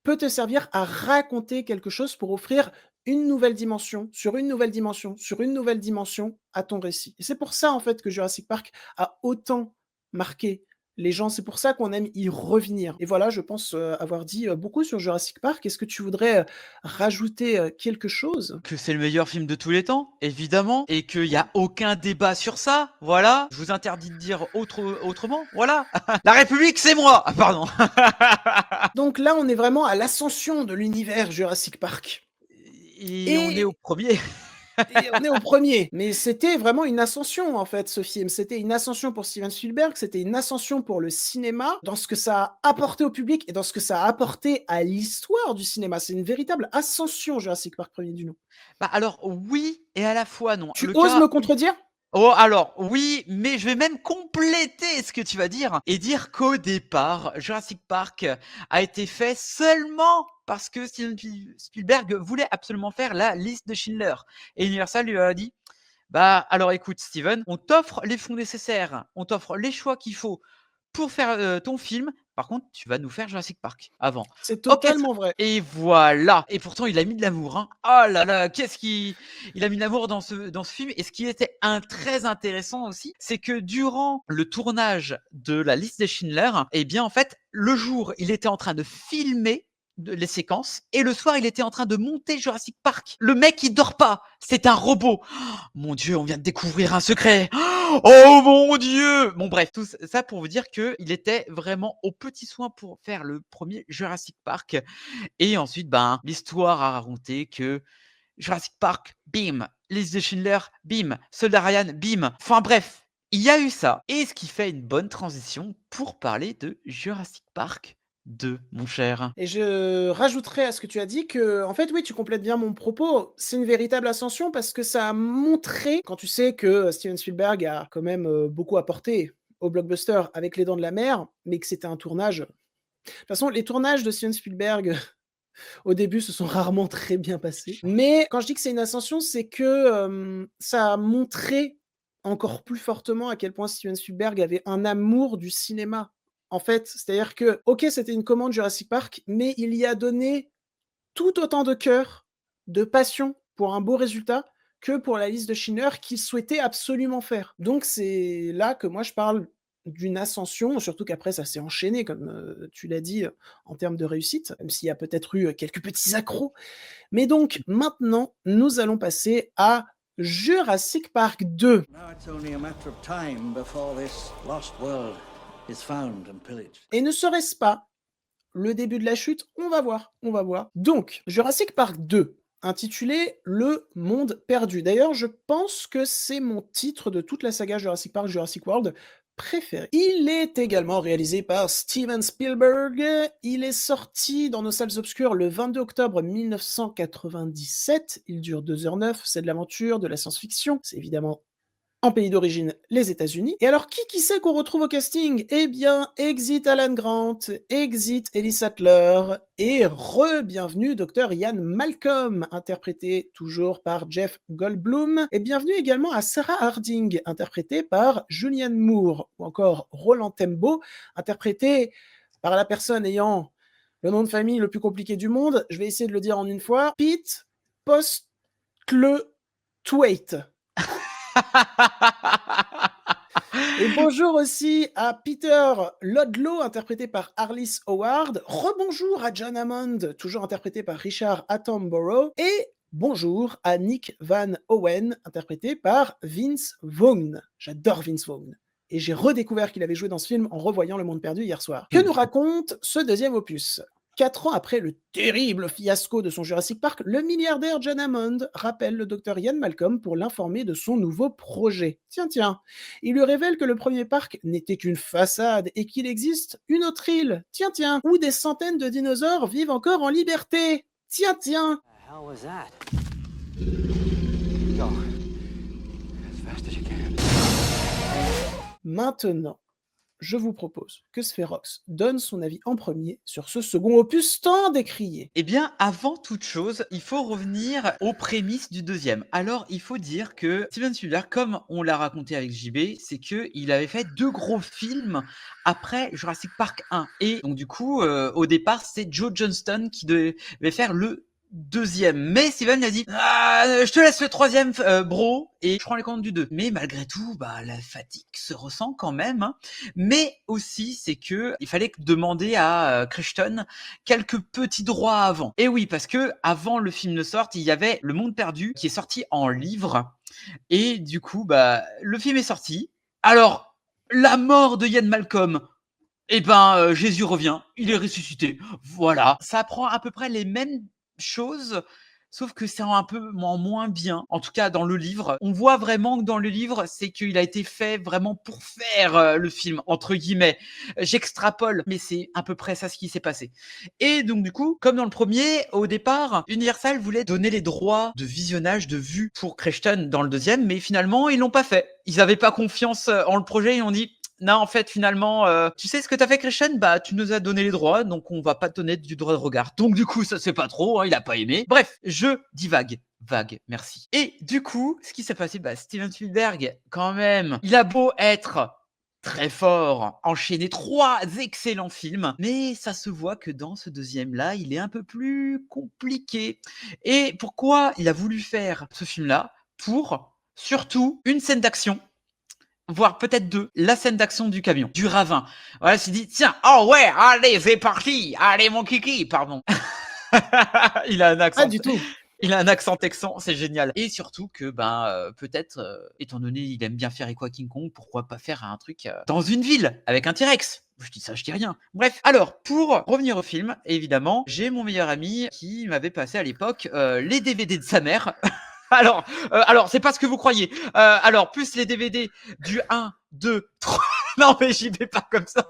[SPEAKER 1] peut te servir à raconter quelque chose pour offrir une nouvelle dimension, sur une nouvelle dimension, sur une nouvelle dimension à ton récit. Et c'est pour ça, en fait, que Jurassic Park a autant marqué les gens. C'est pour ça qu'on aime y revenir. Et voilà, je pense, avoir dit, beaucoup sur Jurassic Park. Est-ce que tu voudrais, rajouter, quelque chose?
[SPEAKER 2] Que c'est le meilleur film de tous les temps, évidemment, et qu'il y a aucun débat sur ça, voilà. Je vous interdis de dire autrement, voilà. La République, c'est moi! Ah pardon.
[SPEAKER 1] Donc là, on est vraiment à l'ascension de l'univers Jurassic Park.
[SPEAKER 2] Et on est au
[SPEAKER 1] Et
[SPEAKER 2] premier.
[SPEAKER 1] Et on est au premier. Mais c'était vraiment une ascension, en fait, ce film. C'était une ascension pour Steven Spielberg, c'était une ascension pour le cinéma, dans ce que ça a apporté au public et dans ce que ça a apporté à l'histoire du cinéma. C'est une véritable ascension, Jurassic Park, premier du nom.
[SPEAKER 2] Bah, alors oui et à la fois non.
[SPEAKER 1] Tu
[SPEAKER 2] Le
[SPEAKER 1] oses
[SPEAKER 2] cas
[SPEAKER 1] me contredire?
[SPEAKER 2] Oh alors oui, mais je vais même compléter ce que tu vas dire et dire qu'au départ, Jurassic Park a été fait seulement parce que Steven Spielberg voulait absolument faire la liste de Schindler et Universal lui a dit: «Bah, alors écoute Steven, on t'offre les fonds nécessaires, on t'offre les choix qu'il faut pour faire, ton film. Par contre, tu vas nous faire Jurassic Park avant».
[SPEAKER 1] C'est
[SPEAKER 2] OK, ça
[SPEAKER 1] totalement vrai.
[SPEAKER 2] et voilà et pourtant il a mis de l'amour, hein. Oh là là, qu'est-ce qu'il il a mis de l'amour dans ce film et ce qui était très intéressant aussi, c'est que durant le tournage de La Liste de Schindler et bien, en fait, le jour, il était en train de filmer les séquences et le soir, il était en train de monter Jurassic Park. Le mec, il dort pas, c'est un robot. Mon Dieu, on vient de découvrir un secret. Oh mon Dieu! Bon bref, tout ça pour vous dire qu'il était vraiment aux petits soins pour faire le premier Jurassic Park et ensuite, ben, l'histoire a raconté que Jurassic Park, bim, Liste de Schindler, bim, Soldat Ryan, bim. Enfin bref, il y a eu ça et ce qui fait une bonne transition pour parler de Jurassic Park 2, mon cher.
[SPEAKER 1] Et je rajouterais à ce que tu as dit que, en fait, oui, tu complètes bien mon propos. C'est une véritable ascension parce que ça a montré, quand tu sais que Steven Spielberg a quand même beaucoup apporté au blockbuster avec Les Dents de la Mer, mais que c'était un tournage. De toute façon, les tournages de Steven Spielberg au début se sont rarement très bien passés. Mais quand je dis que c'est une ascension, c'est que ça a montré encore plus fortement à quel point Steven Spielberg avait un amour du cinéma. En fait, c'est-à-dire que, ok, c'était une commande Jurassic Park, mais il y a donné tout autant de cœur, de passion pour un beau résultat que pour la liste de Schindler qu'il souhaitait absolument faire. Donc c'est là que moi je parle d'une ascension, surtout qu'après ça s'est enchaîné, comme tu l'as dit, en termes de réussite, même s'il y a peut-être eu quelques petits accros. Mais donc maintenant, nous allons passer à Jurassic Park 2.
[SPEAKER 4] Now it's only a matter of time before this lost world is found and pillaged.
[SPEAKER 1] Et ne serait-ce pas le début de la chute? On va voir, on va voir. Donc, Jurassic Park 2, intitulé Le Monde Perdu. D'ailleurs, je pense que c'est mon titre de toute la saga Jurassic Park, Jurassic World préféré. Il est également réalisé par Steven Spielberg. Il est sorti dans nos salles obscures le 22 octobre 1997. Il dure 2h09. C'est de l'aventure, de la science-fiction. C'est évidemment en pays d'origine, les États-Unis. Et alors, qui c'est qu'on retrouve au casting? Eh bien, exit Alan Grant, exit Ellie Sattler, et re-bienvenue Dr. Ian Malcolm, interprété toujours par Jeff Goldblum, et bienvenue également à Sarah Harding, interprétée par Julianne Moore, ou encore Roland Tembo, interprété par la personne ayant le nom de famille le plus compliqué du monde. Je vais essayer de le dire en une fois. Pete Postlethwaite. Et bonjour aussi à Peter Ludlow, interprété par Arliss Howard. Rebonjour à John Hammond, toujours interprété par Richard Attenborough. Et bonjour à Nick Van Owen, interprété par Vince Vaughn. J'adore Vince Vaughn. Et j'ai redécouvert qu'il avait joué dans ce film en revoyant Le Monde Perdu hier soir. Que nous raconte ce deuxième opus? 4 ans après le terrible fiasco de son Jurassic Park, le milliardaire John Hammond rappelle le docteur Ian Malcolm pour l'informer de son nouveau projet. Tiens, il lui révèle que le premier parc n'était qu'une façade et qu'il existe une autre île. Tiens, où des centaines de dinosaures vivent encore en liberté. Tiens.
[SPEAKER 5] The hell was that? Go. As fast as you can.
[SPEAKER 1] Maintenant, je vous propose que Spherox donne son avis en premier sur ce second opus tant décrié.
[SPEAKER 2] Eh bien, avant toute chose, il faut revenir aux prémices du deuxième. Alors, il faut dire que Steven Spielberg, comme on l'a raconté avec JB, c'est qu'il avait fait 2 gros films après Jurassic Park 1. Et donc, du coup, au départ, c'est Joe Johnston qui devait faire le deuxième. Mais Steven a dit je te laisse le troisième, bro, et je prends les commandes du 2. Mais malgré tout, la fatigue se ressent quand même. Hein. Mais aussi, c'est que il fallait demander à Crichton quelques petits droits avant. Et oui, parce que avant le film ne sorte, il y avait Le Monde Perdu qui est sorti en livre. Et du coup, le film est sorti. Alors, la mort de Ian Malcolm. Jésus revient, il est ressuscité. Voilà. Ça prend à peu près les mêmes choses, sauf que c'est un peu moins bien. En tout cas, dans le livre, on voit vraiment que dans le livre, c'est qu'il a été fait vraiment pour faire le film, entre guillemets. J'extrapole, mais c'est à peu près ça ce qui s'est passé. Et donc, du coup, comme dans le premier, au départ, Universal voulait donner les droits de visionnage, de vue pour Crichton dans le deuxième, mais finalement, ils l'ont pas fait. Ils avaient pas confiance en le projet et ont dit non, en fait, finalement, tu sais ce que t'as fait, Christian? Tu nous as donné les droits, donc on va pas te donner du droit de regard. Donc du coup, ça c'est pas trop, hein, il a pas aimé. Bref, je divague. Vague, merci. Et du coup, ce qui s'est passé, Steven Spielberg, quand même, il a beau être très fort, enchaîner 3 excellents films, mais ça se voit que dans ce deuxième-là, il est un peu plus compliqué. Et pourquoi il a voulu faire ce film-là? Pour, surtout, une scène d'action, voire peut-être 2, la scène d'action du camion, du ravin. Voilà, il s'est dit, tiens, oh ouais, allez, c'est parti, allez mon kiki, pardon. Il a un accent.
[SPEAKER 1] Pas du tout.
[SPEAKER 2] Il a un accent texan, c'est génial. Et surtout que, peut-être, étant donné il aime bien faire Equa King Kong, pourquoi pas faire un truc dans une ville avec un T-Rex? Je dis ça, je dis rien. Bref, alors, pour revenir au film, évidemment, j'ai mon meilleur ami qui m'avait passé à l'époque les DVD de sa mère. Alors, c'est pas ce que vous croyez. Alors, plus les DVD du 1, 2, 3. Non, mais j'y vais pas comme ça.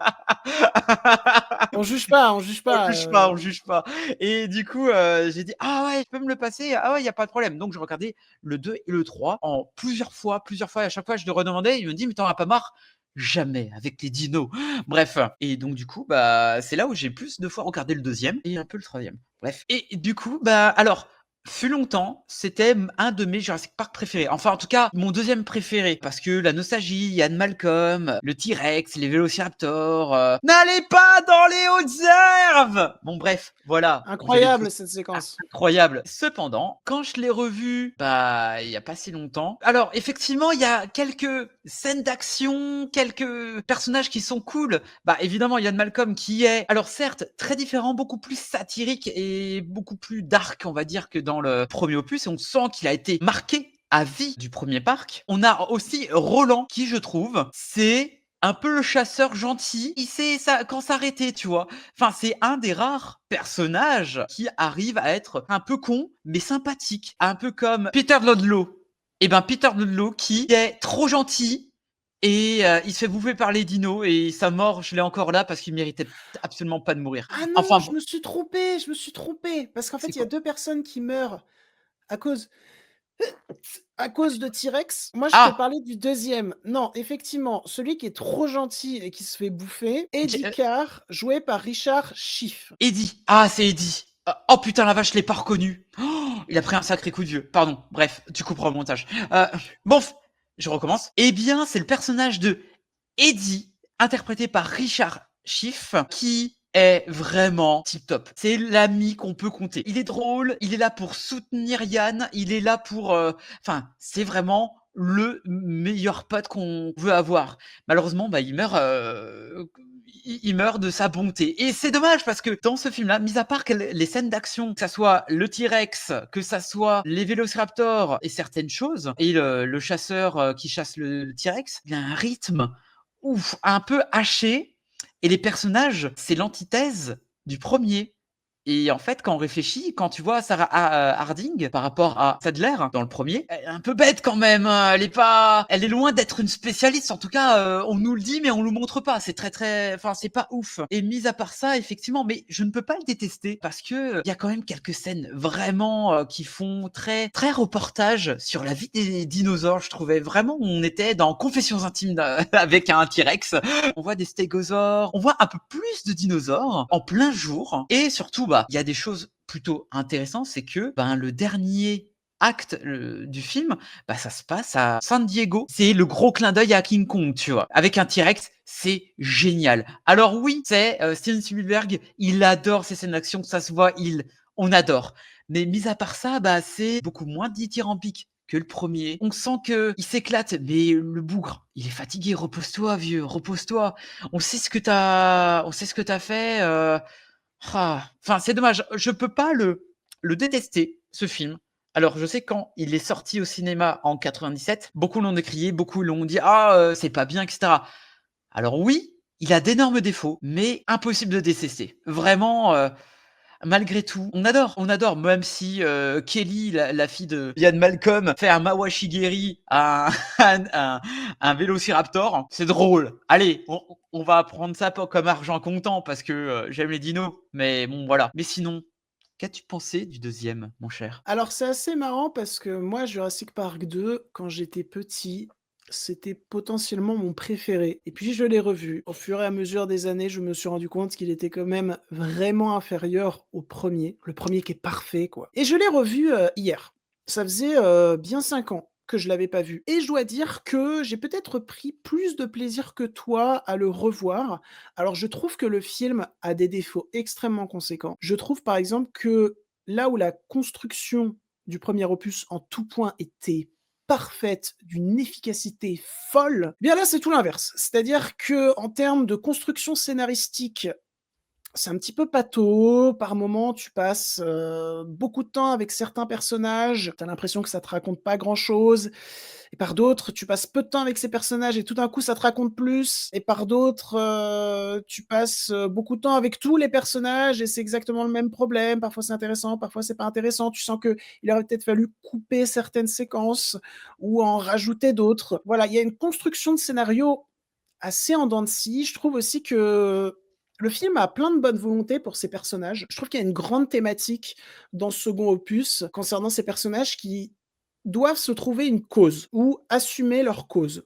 [SPEAKER 1] On juge pas, on juge pas.
[SPEAKER 2] On juge pas. Et du coup, j'ai dit: «Ah ouais, je peux me le passer? Ah ouais, il y a pas de problème». Donc je regardais le 2 et le 3 en plusieurs fois et à chaque fois je le redemandais, il me dit: «Mais tu en as pas marre?» «Jamais, avec les dinos». Bref, et donc du coup, bah, c'est là où j'ai plus de fois regardé le deuxième et un peu le troisième. Bref, et du coup, bah, alors, fut longtemps, c'était un de mes Jurassic Park préférés. Enfin, en tout cas, mon deuxième préféré parce que la nostalgie, Ian Malcolm, le T-Rex, les vélociraptors, n'allez pas dans les hautes herbes! Bon bref, voilà.
[SPEAKER 1] Incroyable cette séquence.
[SPEAKER 2] Incroyable. Cependant, quand je l'ai revu, bah, il y a pas si longtemps. Alors, effectivement, il y a quelques scènes d'action, quelques personnages qui sont cool. Bah, évidemment, Ian Malcolm qui est, alors certes, très différent, beaucoup plus satirique et beaucoup plus dark, on va dire, que dans le premier opus. Et on sent qu'il a été marqué à vie du premier parc. On a aussi Roland, qui, je trouve, c'est un peu le chasseur gentil. Il sait ça, quand s'arrêter, tu vois. Enfin, c'est un des rares personnages qui arrive à être un peu con, mais sympathique. Un peu comme Peter Ludlow. Et ben, Peter Ludlow qui est trop gentil et il se fait bouffer par les dinos et sa mort, je l'ai encore là parce qu'il méritait absolument pas de mourir.
[SPEAKER 1] Ah non,
[SPEAKER 2] Enfin
[SPEAKER 1] je
[SPEAKER 2] bon,
[SPEAKER 1] me suis trompé, je me suis trompé. Parce qu'en
[SPEAKER 2] c'est
[SPEAKER 1] fait, il y a
[SPEAKER 2] quoi?
[SPEAKER 1] 2 personnes qui meurent à cause à cause de T-Rex. Moi, je te
[SPEAKER 2] Ah!
[SPEAKER 1] parlais du deuxième. Non, effectivement, celui qui est trop gentil et qui se fait bouffer,
[SPEAKER 2] J
[SPEAKER 1] Eddie Carr, joué par Richard Schiff.
[SPEAKER 2] Eddie. Ah, c'est Eddie. Oh putain, la vache, je l'ai pas reconnu. Oh, il a pris un sacré coup de vieux. Pardon, bref, tu couperas au montage. Bon, je recommence. Eh bien, c'est le personnage de Eddie, interprété par Richard Schiff, qui est vraiment tip top. C'est l'ami qu'on peut compter. Il est drôle, il est là pour soutenir Yann, il est là pour... Enfin, c'est vraiment le meilleur pote qu'on veut avoir. Malheureusement, bah, il meurt de sa bonté. Et c'est dommage parce que dans ce film-là, mis à part que les scènes d'action, que ça soit le T-Rex, que ça soit les vélociraptors et certaines choses, et le chasseur qui chasse le T-Rex, il a un rythme ouf, un peu haché. Et les personnages, c'est l'antithèse du premier. Et en fait, quand on réfléchit, quand tu vois Sarah Harding par rapport à Sadler dans le premier, elle est un peu bête quand même, hein. Elle est loin d'être une spécialiste. En tout cas, on nous le dit, mais on nous montre pas. C'est enfin, c'est pas ouf. Et mis à part ça, effectivement, mais je ne peux pas le détester parce que il y a quand même quelques scènes vraiment qui font très, très reportage sur la vie des dinosaures. Je trouvais vraiment, on était dans Confessions intimes avec un T-Rex. On voit des stégosaures, on voit un peu plus de dinosaures en plein jour. Et surtout, bah, il y a des choses plutôt intéressantes, c'est que ben, le dernier acte du film, bah, ça se passe à San Diego. C'est le gros clin d'œil à King Kong, tu vois. Avec un T-Rex, c'est génial. Alors oui, c'est Steven Spielberg, il adore ces scènes d'action, ça se voit, on adore. Mais mis à part ça, bah, c'est beaucoup moins dithyrambique que le premier. On sent que il s'éclate, mais le bougre, il est fatigué. Repose-toi, vieux, repose-toi. On sait ce que t'as fait. Enfin, c'est dommage. Je peux pas le détester, ce film. Alors, je sais quand il est sorti au cinéma en 97, beaucoup l'ont décrié, beaucoup l'ont dit ah c'est pas bien, etc. Alors oui, il a d'énormes défauts, mais impossible de détester. Vraiment. Malgré tout, on adore, même si Kelly, la fille de Ian Malcolm, fait un Mawashigiri à un vélociraptor, c'est drôle. Allez, on va prendre ça comme argent comptant parce que j'aime les dinos, mais bon voilà. Mais sinon, qu'as-tu pensé du deuxième, mon cher?
[SPEAKER 1] Alors, c'est assez marrant parce que moi, Jurassic Park 2, quand j'étais petit, c'était potentiellement mon préféré. Et puis, je l'ai revu. Au fur et à mesure des années, je me suis rendu compte qu'il était quand même vraiment inférieur au premier. Le premier qui est parfait, quoi. Et je l'ai revu hier. Ça faisait bien 5 ans que je l'avais pas vu. Et je dois dire que j'ai peut-être pris plus de plaisir que toi à le revoir. Alors, je trouve que le film a des défauts extrêmement conséquents. Je trouve, par exemple, que là où la construction du premier opus en tout point était parfaite, d'une efficacité folle, bien là c'est tout l'inverse. C'est-à-dire que en termes de construction scénaristique, c'est un petit peu pâteau. Par moments, tu passes, beaucoup de temps avec certains personnages, tu as l'impression que ça te raconte pas grand-chose et par d'autres, tu passes peu de temps avec ces personnages et tout d'un coup, ça te raconte plus et par d'autres, tu passes, beaucoup de temps avec tous les personnages et c'est exactement le même problème. Parfois, c'est intéressant, parfois, c'est pas intéressant. Tu sens qu'il aurait peut-être fallu couper certaines séquences ou en rajouter d'autres. Voilà, il y a une construction de scénario assez en dents de scie. Je trouve aussi que le film a plein de bonne volonté pour ses personnages. Je trouve qu'il y a une grande thématique dans ce second opus concernant ces personnages qui doivent se trouver une cause ou assumer leur cause.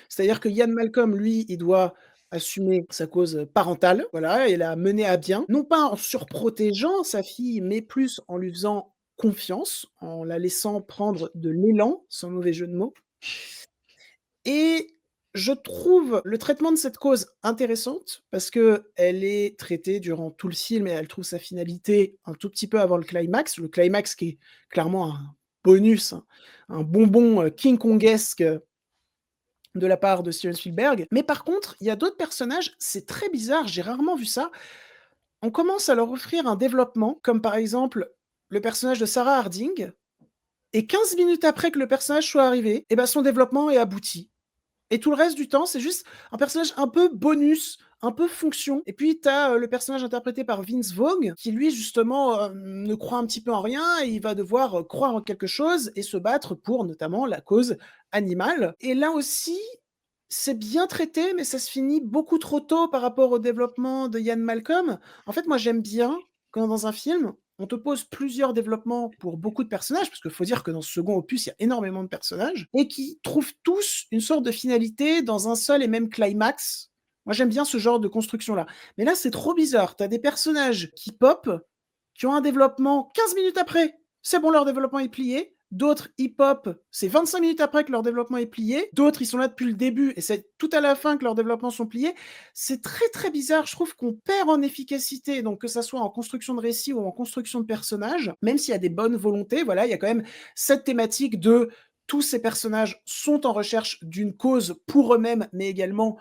[SPEAKER 1] C'est-à-dire que Ian Malcolm, lui, il doit assumer sa cause parentale, voilà, et la mener à bien, non pas en surprotégeant sa fille, mais plus en lui faisant confiance, en la laissant prendre de l'élan, sans mauvais jeu de mots. Et je trouve le traitement de cette cause intéressante parce qu'elle est traitée durant tout le film et elle trouve sa finalité un tout petit peu avant le climax. Le climax qui est clairement un bonus, un bonbon, king kongesque, de la part de Steven Spielberg. Mais par contre, il y a d'autres personnages, c'est très bizarre, j'ai rarement vu ça. On commence à leur offrir un développement, comme par exemple le personnage de Sarah Harding, et 15 minutes après que le personnage soit arrivé, eh ben son développement est abouti. Et tout le reste du temps, c'est juste un personnage un peu bonus, un peu fonction. Et puis, tu as le personnage interprété par Vince Vaughn, qui lui, justement, ne croit un petit peu en rien, et il va devoir croire en quelque chose et se battre pour, notamment, la cause animale. Et là aussi, c'est bien traité, mais ça se finit beaucoup trop tôt par rapport au développement de Ian Malcolm. En fait, moi, j'aime bien quand dans un film, on te pose plusieurs développements pour beaucoup de personnages, parce qu'il faut dire que dans ce second opus, il y a énormément de personnages, et qui trouvent tous une sorte de finalité dans un seul et même climax. Moi, j'aime bien ce genre de construction-là. Mais là, c'est trop bizarre. Tu as des personnages qui pop, qui ont un développement 15 minutes après. C'est bon, leur développement est plié. D'autres hip-hop, c'est 25 minutes après que leur développement est plié. D'autres, ils sont là depuis le début et c'est tout à la fin que leurs développements sont pliés. C'est très, très bizarre. Je trouve qu'on perd en efficacité, donc que ça soit en construction de récit ou en construction de personnages, même s'il y a des bonnes volontés, voilà, il y a quand même cette thématique de tous ces personnages sont en recherche d'une cause pour eux-mêmes, mais également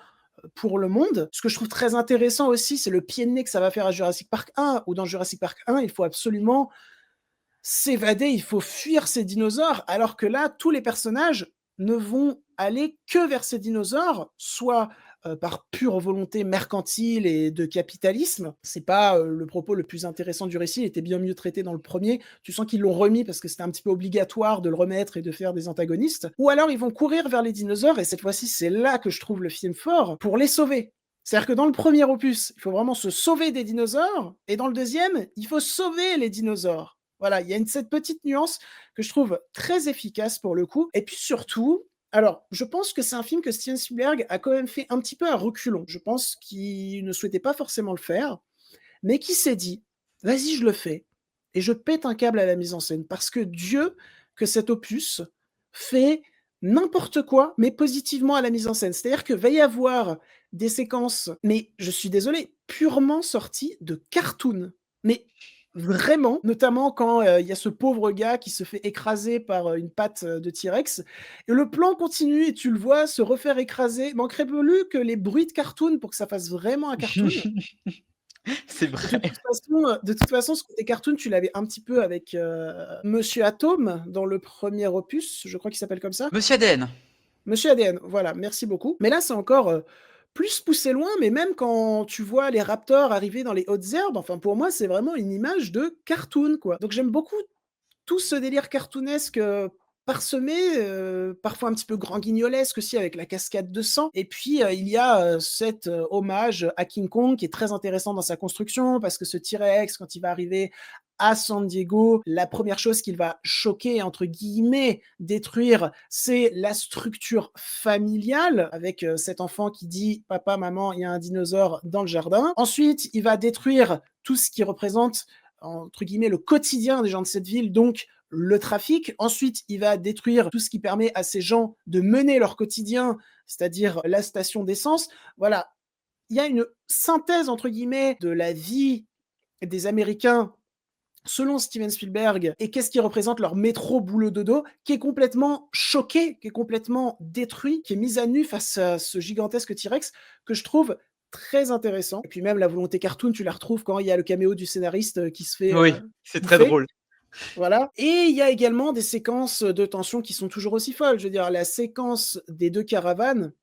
[SPEAKER 1] pour le monde. Ce que je trouve très intéressant aussi, c'est le pied de nez que ça va faire à Jurassic Park 1, où dans Jurassic Park 1, il faut absolument s'évader, il faut fuir ces dinosaures, alors que là, tous les personnages ne vont aller que vers ces dinosaures, soit par pure volonté mercantile et de capitalisme. C'est pas le propos le plus intéressant du récit, il était bien mieux traité dans le premier. Tu sens qu'ils l'ont remis parce que c'était un petit peu obligatoire de le remettre et de faire des antagonistes. Ou alors ils vont courir vers les dinosaures, et cette fois-ci, c'est là que je trouve le film fort, pour les sauver. C'est-à-dire que dans le premier opus, il faut vraiment se sauver des dinosaures, et dans le deuxième, il faut sauver les dinosaures. Voilà, il y a cette petite nuance que je trouve très efficace pour le coup. Et puis surtout, alors, je pense que c'est un film que Steven Spielberg a quand même fait un petit peu à reculons. Je pense qu'il ne souhaitait pas forcément le faire, mais qui s'est dit: «Vas-y, je le fais et je pète un câble à la mise en scène» parce que Dieu que cet opus fait n'importe quoi, mais positivement à la mise en scène. C'est-à-dire que va y avoir des séquences, mais je suis désolé, purement sorties de cartoon. Mais vraiment, notamment quand, il y a ce pauvre gars qui se fait écraser par, une patte, de T-Rex et le plan continue et tu le vois se refaire écraser. Manquerait plus que les bruits de cartoon pour que ça fasse vraiment un cartoon.
[SPEAKER 2] C'est vrai.
[SPEAKER 1] De toute façon, ce côté cartoon, tu l'avais un petit peu avec, Monsieur Atome dans le premier opus, je crois qu'il s'appelle comme ça.
[SPEAKER 2] Monsieur ADN.
[SPEAKER 1] Monsieur ADN, voilà, merci beaucoup. Mais là, c'est encore, plus poussé loin, mais même quand tu vois les raptors arriver dans les hautes herbes, enfin pour moi, c'est vraiment une image de cartoon, quoi. Donc j'aime beaucoup tout ce délire cartoonesque, parsemé, parfois un petit peu grand guignolesque aussi avec la cascade de sang et puis, il y a, cet, hommage à King Kong qui est très intéressant dans sa construction parce que ce T-Rex quand il va arriver à San Diego, la première chose qu'il va «choquer» entre guillemets, détruire, c'est la structure familiale avec, cet enfant qui dit: «Papa, maman, il y a un dinosaure dans le jardin». Ensuite, il va détruire tout ce qui représente entre guillemets, le quotidien des gens de cette ville, donc le trafic. Ensuite, il va détruire tout ce qui permet à ces gens de mener leur quotidien, c'est-à-dire la station d'essence. Voilà, il y a une synthèse, entre guillemets, de la vie des Américains selon Steven Spielberg et qu'est-ce qui représente leur métro boulot dodo, qui est complètement choqué, qui est complètement détruit, qui est mis à nu face à ce gigantesque T-Rex que je trouve très intéressant. Et puis même la volonté cartoon, tu la retrouves quand il y a le caméo du scénariste qui se fait
[SPEAKER 2] Oui, c'est très
[SPEAKER 1] bouffer.
[SPEAKER 2] drôle.
[SPEAKER 1] Voilà. Et il y a également des séquences de tension qui sont toujours aussi folles. Je veux dire, la séquence des 2 caravanes,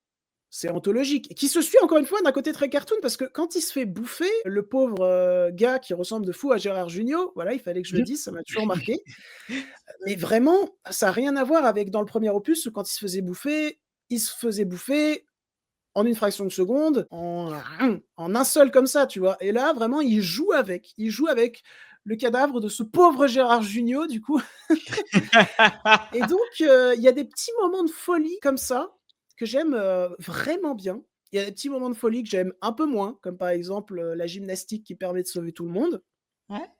[SPEAKER 1] c'est anthologique. Et qui se suit encore une fois d'un côté très cartoon parce que quand il se fait bouffer, le pauvre, gars qui ressemble de fou à Gérard Jugnot, voilà, il fallait que je le dise, ça m'a toujours marqué. Mais vraiment, ça a rien à voir avec dans le premier opus où quand il se faisait bouffer en une fraction de seconde, en un seul comme ça, tu vois? Et là, vraiment, il joue avec le cadavre de ce pauvre Gérard Jugnot, du coup. Et donc, il y a des petits moments de folie comme ça, que j'aime, vraiment bien. Il y a des petits moments de folie que j'aime un peu moins, comme par exemple, la gymnastique qui permet de sauver tout le monde.
[SPEAKER 2] Ouais.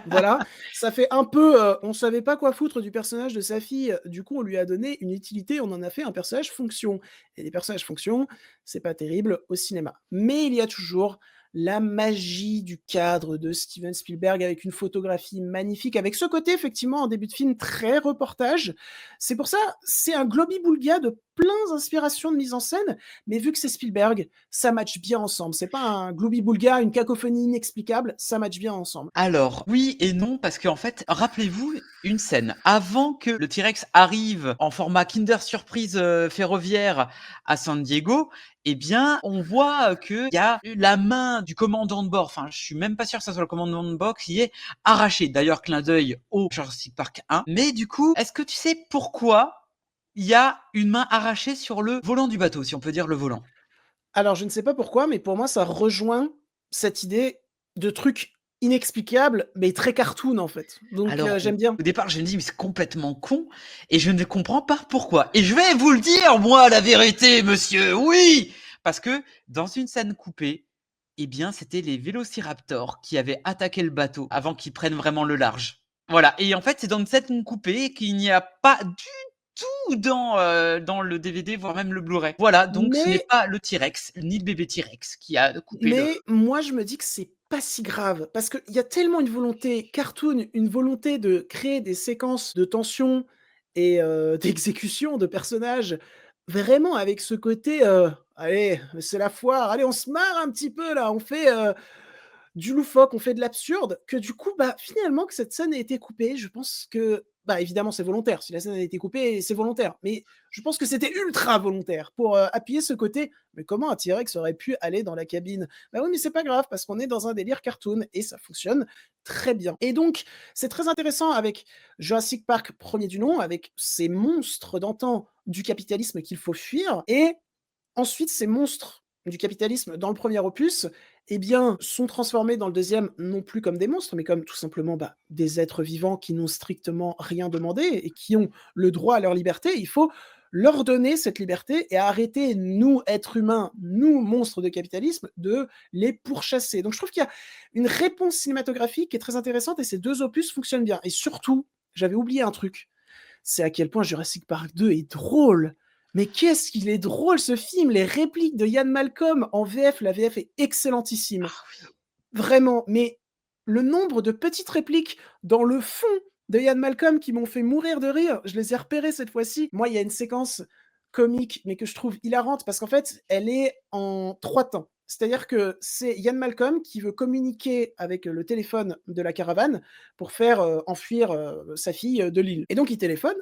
[SPEAKER 1] Voilà, ça fait un peu, on savait pas quoi foutre du personnage de sa fille, du coup on lui a donné une utilité, on en a fait un personnage fonction et les personnages fonctions, c'est pas terrible au cinéma. Mais il y a toujours la magie du cadre de Steven Spielberg avec une photographie magnifique, avec ce côté effectivement en début de film très reportage. C'est pour ça, c'est un globi-boulga de plein d'inspirations de mise en scène, mais vu que c'est Spielberg, ça matche bien ensemble. C'est pas un globi-boulga, une cacophonie inexplicable, ça matche bien ensemble.
[SPEAKER 2] Alors, oui et non, parce qu'en fait, rappelez-vous une scène. Avant que le T-Rex arrive en format Kinder Surprise ferroviaire à San Diego, eh bien, on voit qu'il y a la main du commandant de bord, enfin, je suis même pas sûr que ça soit le commandant de bord, qui est arrachée. D'ailleurs, clin d'œil au Jurassic Park 1. Mais du coup, est-ce que tu sais pourquoi il y a une main arrachée sur le volant du bateau, si on peut dire le volant?
[SPEAKER 1] Alors, je ne sais pas pourquoi, mais pour moi, ça rejoint cette idée de truc inexplicable, mais très cartoon, en fait. Donc,
[SPEAKER 2] Alors,
[SPEAKER 1] j'aime bien.
[SPEAKER 2] au départ, je me dis: «Mais c'est complètement con» et je ne comprends pas pourquoi et je vais vous le dire, moi, la vérité, monsieur, oui! Parce que dans une scène coupée, eh bien, c'était les vélociraptors qui avaient attaqué le bateau avant qu'ils prennent vraiment le large. Voilà et en fait, c'est dans une scène coupée qu'il n'y a pas du tout dans le DVD, voire même le Blu-ray. Voilà, donc ce n'est
[SPEAKER 1] Mais
[SPEAKER 2] pas le T-Rex, ni le bébé T-Rex qui a coupé le
[SPEAKER 1] mais moi, je me dis que c'est pas si grave parce qu'il y a tellement une volonté cartoon, une volonté de créer des séquences de tension et d'exécution de personnages, vraiment avec ce côté, «Allez, c'est la foire, allez, on se marre un petit peu là, on fait, du loufoque, on fait de l'absurde, que du coup, bah, finalement, que cette scène ait été coupée, je pense que bah, évidemment, c'est volontaire. Si la scène a été coupée, c'est volontaire. Mais je pense que c'était ultra volontaire pour, appuyer ce côté: «Mais comment un T-Rex aurait pu aller dans la cabine?» Bah, oui, mais c'est pas grave parce qu'on est dans un délire cartoon et ça fonctionne très bien. Et donc, c'est très intéressant avec Jurassic Park, premier du nom, avec ces monstres d'antan du capitalisme qu'il faut fuir et ensuite, ces monstres du capitalisme dans le premier opus, eh bien, sont transformés dans le deuxième non plus comme des monstres, mais comme tout simplement, bah, des êtres vivants qui n'ont strictement rien demandé et qui ont le droit à leur liberté. Il faut leur donner cette liberté et arrêter, nous, êtres humains, nous, monstres de capitalisme, de les pourchasser. Donc je trouve qu'il y a une réponse cinématographique qui est très intéressante et ces 2 opus fonctionnent bien. Et surtout, j'avais oublié un truc, c'est à quel point Jurassic Park 2 est drôle. Mais qu'est-ce qu'il est drôle ce film! Les répliques de Ian Malcolm en VF, la VF est excellentissime. Vraiment, mais le nombre de petites répliques dans le fond de Ian Malcolm qui m'ont fait mourir de rire, je les ai repérées cette fois-ci. Moi, il y a une séquence comique, mais que je trouve hilarante parce qu'en fait, elle est en 3 temps. C'est-à-dire que c'est Ian Malcolm qui veut communiquer avec le téléphone de la caravane pour faire, enfuir, sa fille, de l'île et donc il téléphone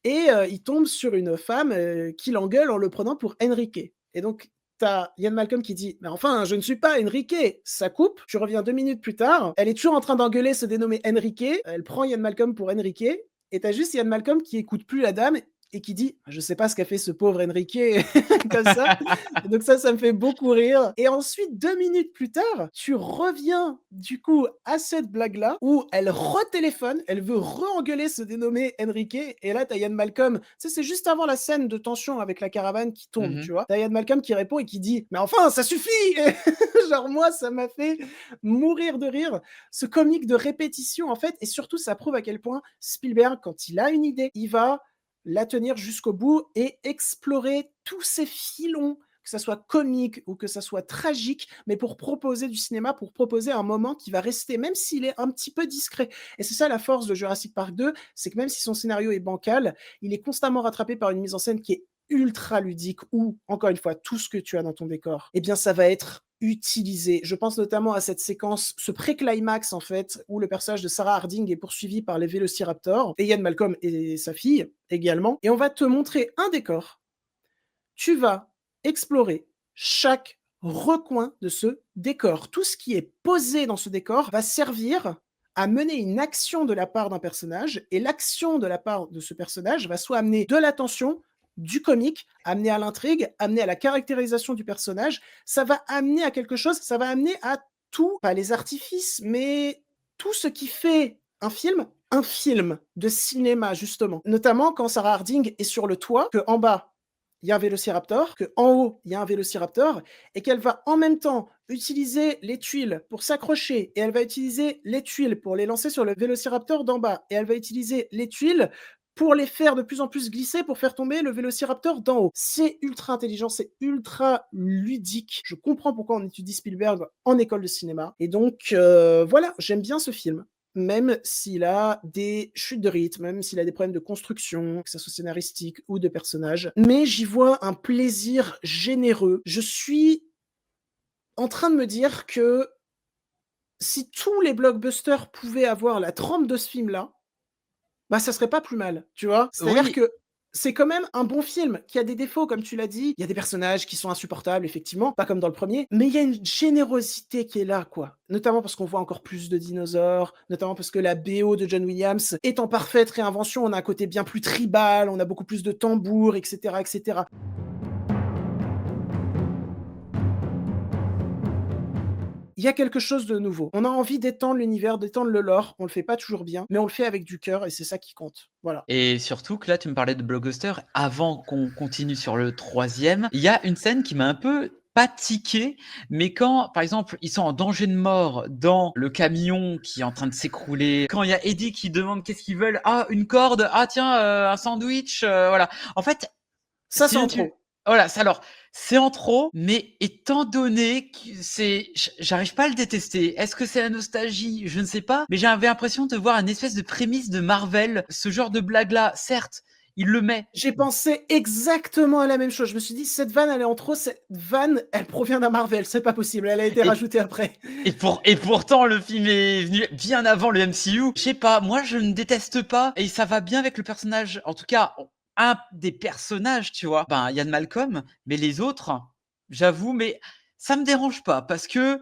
[SPEAKER 1] et il tombe sur une femme, qui l'engueule en le prenant pour Enrique et donc tu as Ian Malcolm qui dit: «Mais enfin, je ne suis pas Enrique!» Ça coupe, tu reviens 2 minutes plus tard, elle est toujours en train d'engueuler ce dénommé Enrique, elle prend Ian Malcolm pour Enrique et tu as juste Ian Malcolm qui écoute plus la dame et qui dit: «Je sais pas ce qu'a fait ce pauvre Enrique», comme ça. Donc ça me fait beaucoup rire et ensuite 2 minutes plus tard, tu reviens du coup à cette blague-là où elle retéléphone, elle veut re-engueuler ce dénommé Enrique et là tu as Ian Malcolm, tu sais, c'est juste avant la scène de tension avec la caravane qui tombe,
[SPEAKER 2] Mmh.
[SPEAKER 1] tu vois? Tu as Ian Malcolm qui répond et qui dit: «Mais enfin, ça suffit!» Genre moi, ça m'a fait mourir de rire, ce comique de répétition en fait et surtout ça prouve à quel point Spielberg, quand il a une idée, il va la tenir jusqu'au bout et explorer tous ces filons, que ça soit comique ou que ça soit tragique, mais pour proposer du cinéma, pour proposer un moment qui va rester, même s'il est un petit peu discret. Et c'est ça la force de Jurassic Park 2, c'est que même si son scénario est bancal, il est constamment rattrapé par une mise en scène qui est ultra ludique ou, encore une fois, tout ce que tu as dans ton décor, eh bien ça va être utilisé. Je pense notamment à cette séquence, ce pré-climax en fait, où le personnage de Sarah Harding est poursuivi par les vélociraptors, et Ian Malcolm et sa fille également, et on va te montrer un décor. Tu vas explorer chaque recoin de ce décor. Tout ce qui est posé dans ce décor va servir à mener une action de la part d'un personnage, et l'action de la part de ce personnage va soit amener de la tension, du comique, amener à l'intrigue, amener à la caractérisation du personnage. Ça va amener à quelque chose, ça va amener à tout, pas les artifices, mais tout ce qui fait un film de cinéma, justement. Notamment quand Sarah Harding est sur le toit, qu'en bas, il y a un vélociraptor, qu'en haut, il y a un vélociraptor, et qu'elle va en même temps utiliser les tuiles pour s'accrocher, et elle va utiliser les tuiles pour les lancer sur le vélociraptor d'en bas, et elle va utiliser les tuiles pour les faire de plus en plus glisser pour faire tomber le vélociraptor d'en haut. C'est ultra intelligent, c'est ultra ludique. Je comprends pourquoi on étudie Spielberg en école de cinéma. Et donc, voilà, j'aime bien ce film. Même s'il a des chutes de rythme, même s'il a des problèmes de construction, que ce soit scénaristique ou de personnages. Mais j'y vois un plaisir généreux. Je suis en train de me dire que si tous les blockbusters pouvaient avoir la trempe de ce film-là, bah, ça serait pas plus mal, tu vois? C'est-à-dire
[SPEAKER 2] Oui,
[SPEAKER 1] que c'est quand même un bon film qui a des défauts, comme tu l'as dit. Il y a des personnages qui sont insupportables, effectivement, pas comme dans le premier, mais il y a une générosité qui est là, quoi. Notamment parce qu'on voit encore plus de dinosaures, notamment parce que la BO de John Williams est en parfaite réinvention. On a un côté bien plus tribal, on a beaucoup plus de tambours, et cetera, et cetera. Il y a quelque chose de nouveau. On a envie d'étendre l'univers, d'étendre le lore. On le fait pas toujours bien, mais on le fait avec du cœur et c'est ça qui compte. Voilà.
[SPEAKER 2] et surtout que là, tu me parlais de blockbuster. Avant qu'on continue sur le troisième, il y a une scène qui m'a un peu pas tiqué, mais quand, par exemple, ils sont en danger de mort dans le camion qui est en train de s'écrouler, quand il y a Eddie qui demande qu'est-ce qu'ils veulent, ah, une corde, ah, tiens, un sandwich, voilà. En fait,
[SPEAKER 1] Ça, c'est
[SPEAKER 2] si
[SPEAKER 1] en
[SPEAKER 2] tu
[SPEAKER 1] trop.
[SPEAKER 2] voilà, c'est alors, c'est en trop, mais étant donné que j'arrive pas à le détester. Est-ce que c'est la nostalgie? Je ne sais pas, mais j'avais l'impression de voir une espèce de prémisse de Marvel. Ce genre de blague-là, certes, il le met.
[SPEAKER 1] J'ai pensé exactement à la même chose. Je me suis dit, cette vanne, elle est en trop. Cette vanne, elle provient d'un Marvel. C'est pas possible. Elle a été
[SPEAKER 2] Et,
[SPEAKER 1] rajoutée après.
[SPEAKER 2] et pourtant, le film est venu bien avant le MCU. Je sais pas, moi, je ne déteste pas, et ça va bien avec le personnage. En tout cas, un des personnages, tu vois. Ben, il y a de Malcolm, mais les autres, j'avoue, mais ça me dérange pas, parce que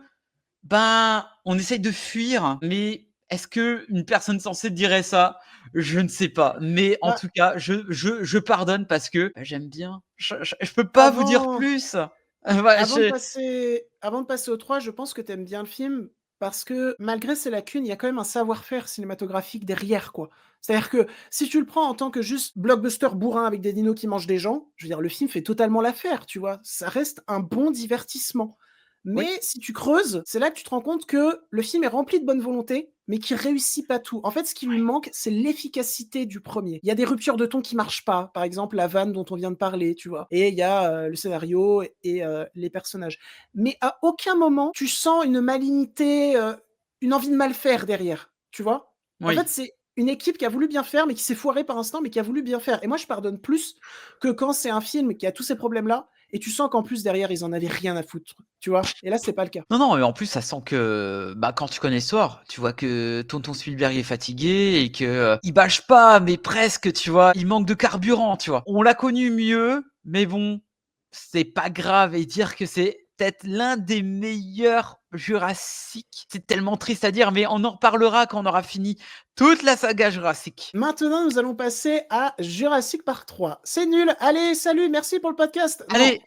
[SPEAKER 2] ben, on essaye de fuir, mais est-ce que une personne censée dirait ça? Je ne sais pas. Mais en
[SPEAKER 1] Bah,
[SPEAKER 2] tout cas, je pardonne parce que, bah, j'aime bien. Je peux pas vous dire
[SPEAKER 1] avant,
[SPEAKER 2] plus. Voilà,
[SPEAKER 1] avant de passer au 3, je pense que tu aimes bien le film parce que malgré ses lacunes, il y a quand même un savoir-faire cinématographique derrière, quoi. C'est-à-dire que si tu le prends en tant que juste blockbuster bourrin avec des dinos qui mangent des gens, je veux dire, le film fait totalement l'affaire, tu vois. Ça reste un bon divertissement.
[SPEAKER 2] oui,
[SPEAKER 1] Mais si tu creuses, c'est là que tu te rends compte que le film est rempli de bonne volonté, mais qui réussit pas tout. En fait, ce qui lui manque, c'est l'efficacité du premier. Il y a des ruptures de ton qui marchent pas. Par exemple, la vanne dont on vient de parler, tu vois. Et il y a le scénario et les personnages. Mais à aucun moment, tu sens une malignité, une envie de mal faire derrière, tu vois. En
[SPEAKER 2] oui.
[SPEAKER 1] fait, c'est une équipe qui a voulu bien faire, mais qui s'est foirée par instant, mais qui a voulu bien faire. Et moi, je pardonne plus que quand c'est un film qui a tous ces problèmes-là, et tu sens qu'en plus, derrière, ils en avaient rien à foutre, tu vois. Et là, c'est pas le cas.
[SPEAKER 2] Non, non, mais en plus, ça sent que, bah, quand tu connais l'histoire, tu vois que tonton Spielberg est fatigué et que il bâche pas, mais presque, tu vois. Il manque de carburant, tu vois. On l'a connu mieux, mais bon, c'est pas grave. Et dire que c'est peut-être l'un des meilleurs Jurassic, c'est tellement triste à dire, mais on en reparlera quand on aura fini toute la saga Jurassic.
[SPEAKER 1] Maintenant, nous allons passer à Jurassic Park 3. C'est nul. Allez, salut, merci pour le podcast. Non,
[SPEAKER 2] Allez,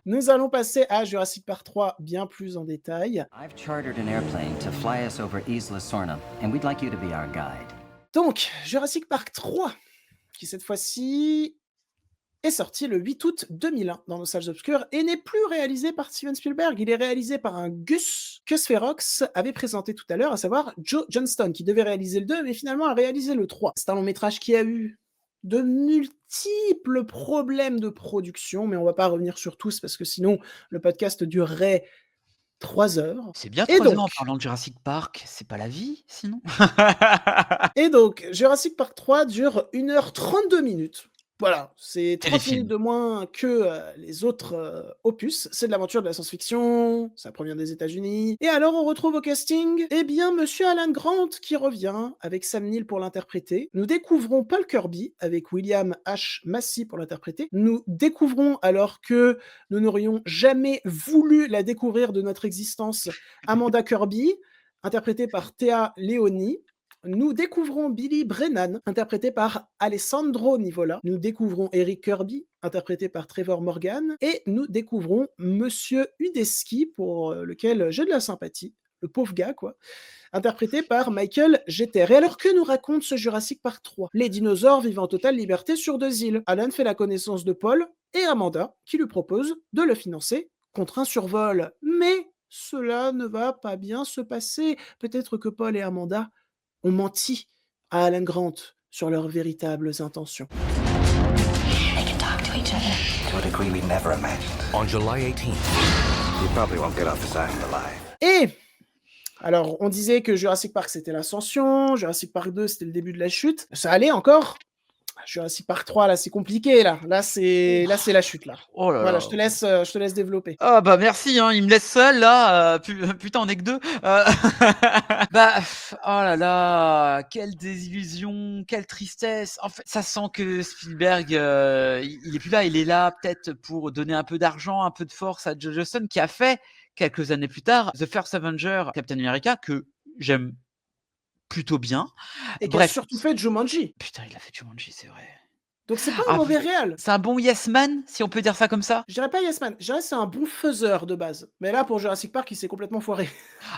[SPEAKER 1] nous allons passer à Jurassic Park 3 bien plus en détail.
[SPEAKER 6] I've chartered an airplane to fly us over Isla Sorna, and we'd like you to be our guide.
[SPEAKER 1] Donc, Jurassic Park 3, qui cette fois-ci est sorti le 8 août 2001 dans nos salles obscures et n'est plus réalisé par Steven Spielberg. Il est réalisé par un Gus que Spherox avait présenté tout à l'heure, à savoir Joe Johnston, qui devait réaliser le 2, mais finalement a réalisé le 3. C'est un long métrage qui a eu de multiples problèmes de production, mais on va pas revenir sur tous parce que sinon le podcast durerait 3 heures.
[SPEAKER 2] c'est bien
[SPEAKER 1] Et
[SPEAKER 2] 3 heures en
[SPEAKER 1] donc,
[SPEAKER 2] parlant de Jurassic Park, c'est pas la vie, sinon?
[SPEAKER 1] Jurassic Park 3 dure 1h32 minutes. Voilà, c'est 30 minutes
[SPEAKER 2] Téléfilm.
[SPEAKER 1] de moins que les autres opus. C'est de l'aventure de la science-fiction, ça provient des États-Unis. Et alors, on retrouve au casting, eh bien, Monsieur Alan Grant qui revient avec Sam Neill pour l'interpréter. Nous découvrons Paul Kirby avec William H. Massey pour l'interpréter. Nous découvrons, alors que nous n'aurions jamais voulu la découvrir de notre existence, Amanda Kirby, interprétée par Théa Leoni. nous découvrons Billy Brennan, interprété par Alessandro Nivola. Nous découvrons Eric Kirby, interprété par Trevor Morgan. Et nous découvrons Monsieur Udesky, pour lequel j'ai de la sympathie. Le pauvre gars, quoi. Interprété par Michael Jeter. Et alors, que nous raconte ce Jurassic Park 3? Les dinosaures vivent en totale liberté sur 2 îles. Alan fait la connaissance de Paul et Amanda, qui lui proposent de le financer contre un survol. Mais cela ne va pas bien se passer. Peut-être que Paul et Amanda ont menti à Alan Grant sur leurs véritables intentions.
[SPEAKER 7] They can talk to each other.
[SPEAKER 3] To a degree we'd never imagined.
[SPEAKER 8] On July 18th.
[SPEAKER 3] You probably won't get off this island alive.
[SPEAKER 1] Et alors, on disait que Jurassic Park c'était l'ascension, Jurassic Park 2 c'était le début de la chute. Ça allait encore. Jurassic Park 3, là c'est compliqué là. Là c'est la chute là.
[SPEAKER 2] Oh là
[SPEAKER 1] Voilà,
[SPEAKER 2] là.
[SPEAKER 1] je te laisse développer.
[SPEAKER 2] Ah bah merci, hein, il me laisse seul là. Putain, on est que 2. Oh là là, quelle désillusion, quelle tristesse. En fait, ça sent que Spielberg, il est plus là. Il est là peut-être pour donner un peu d'argent, un peu de force à Joe Johnston, qui a fait quelques années plus tard The First Avenger, Captain America, que j'aime plutôt bien.
[SPEAKER 1] Et qui a
[SPEAKER 2] Bref.
[SPEAKER 1] surtout fait Jumanji.
[SPEAKER 2] Putain, il a fait Jumanji, c'est vrai.
[SPEAKER 1] Donc c'est pas un mauvais réal.
[SPEAKER 2] C'est un bon yes man, si on peut dire ça comme ça.
[SPEAKER 1] Je dirais pas Yes Man, je dirais c'est un bon faiseur de base. Mais là pour Jurassic Park, il s'est complètement foiré.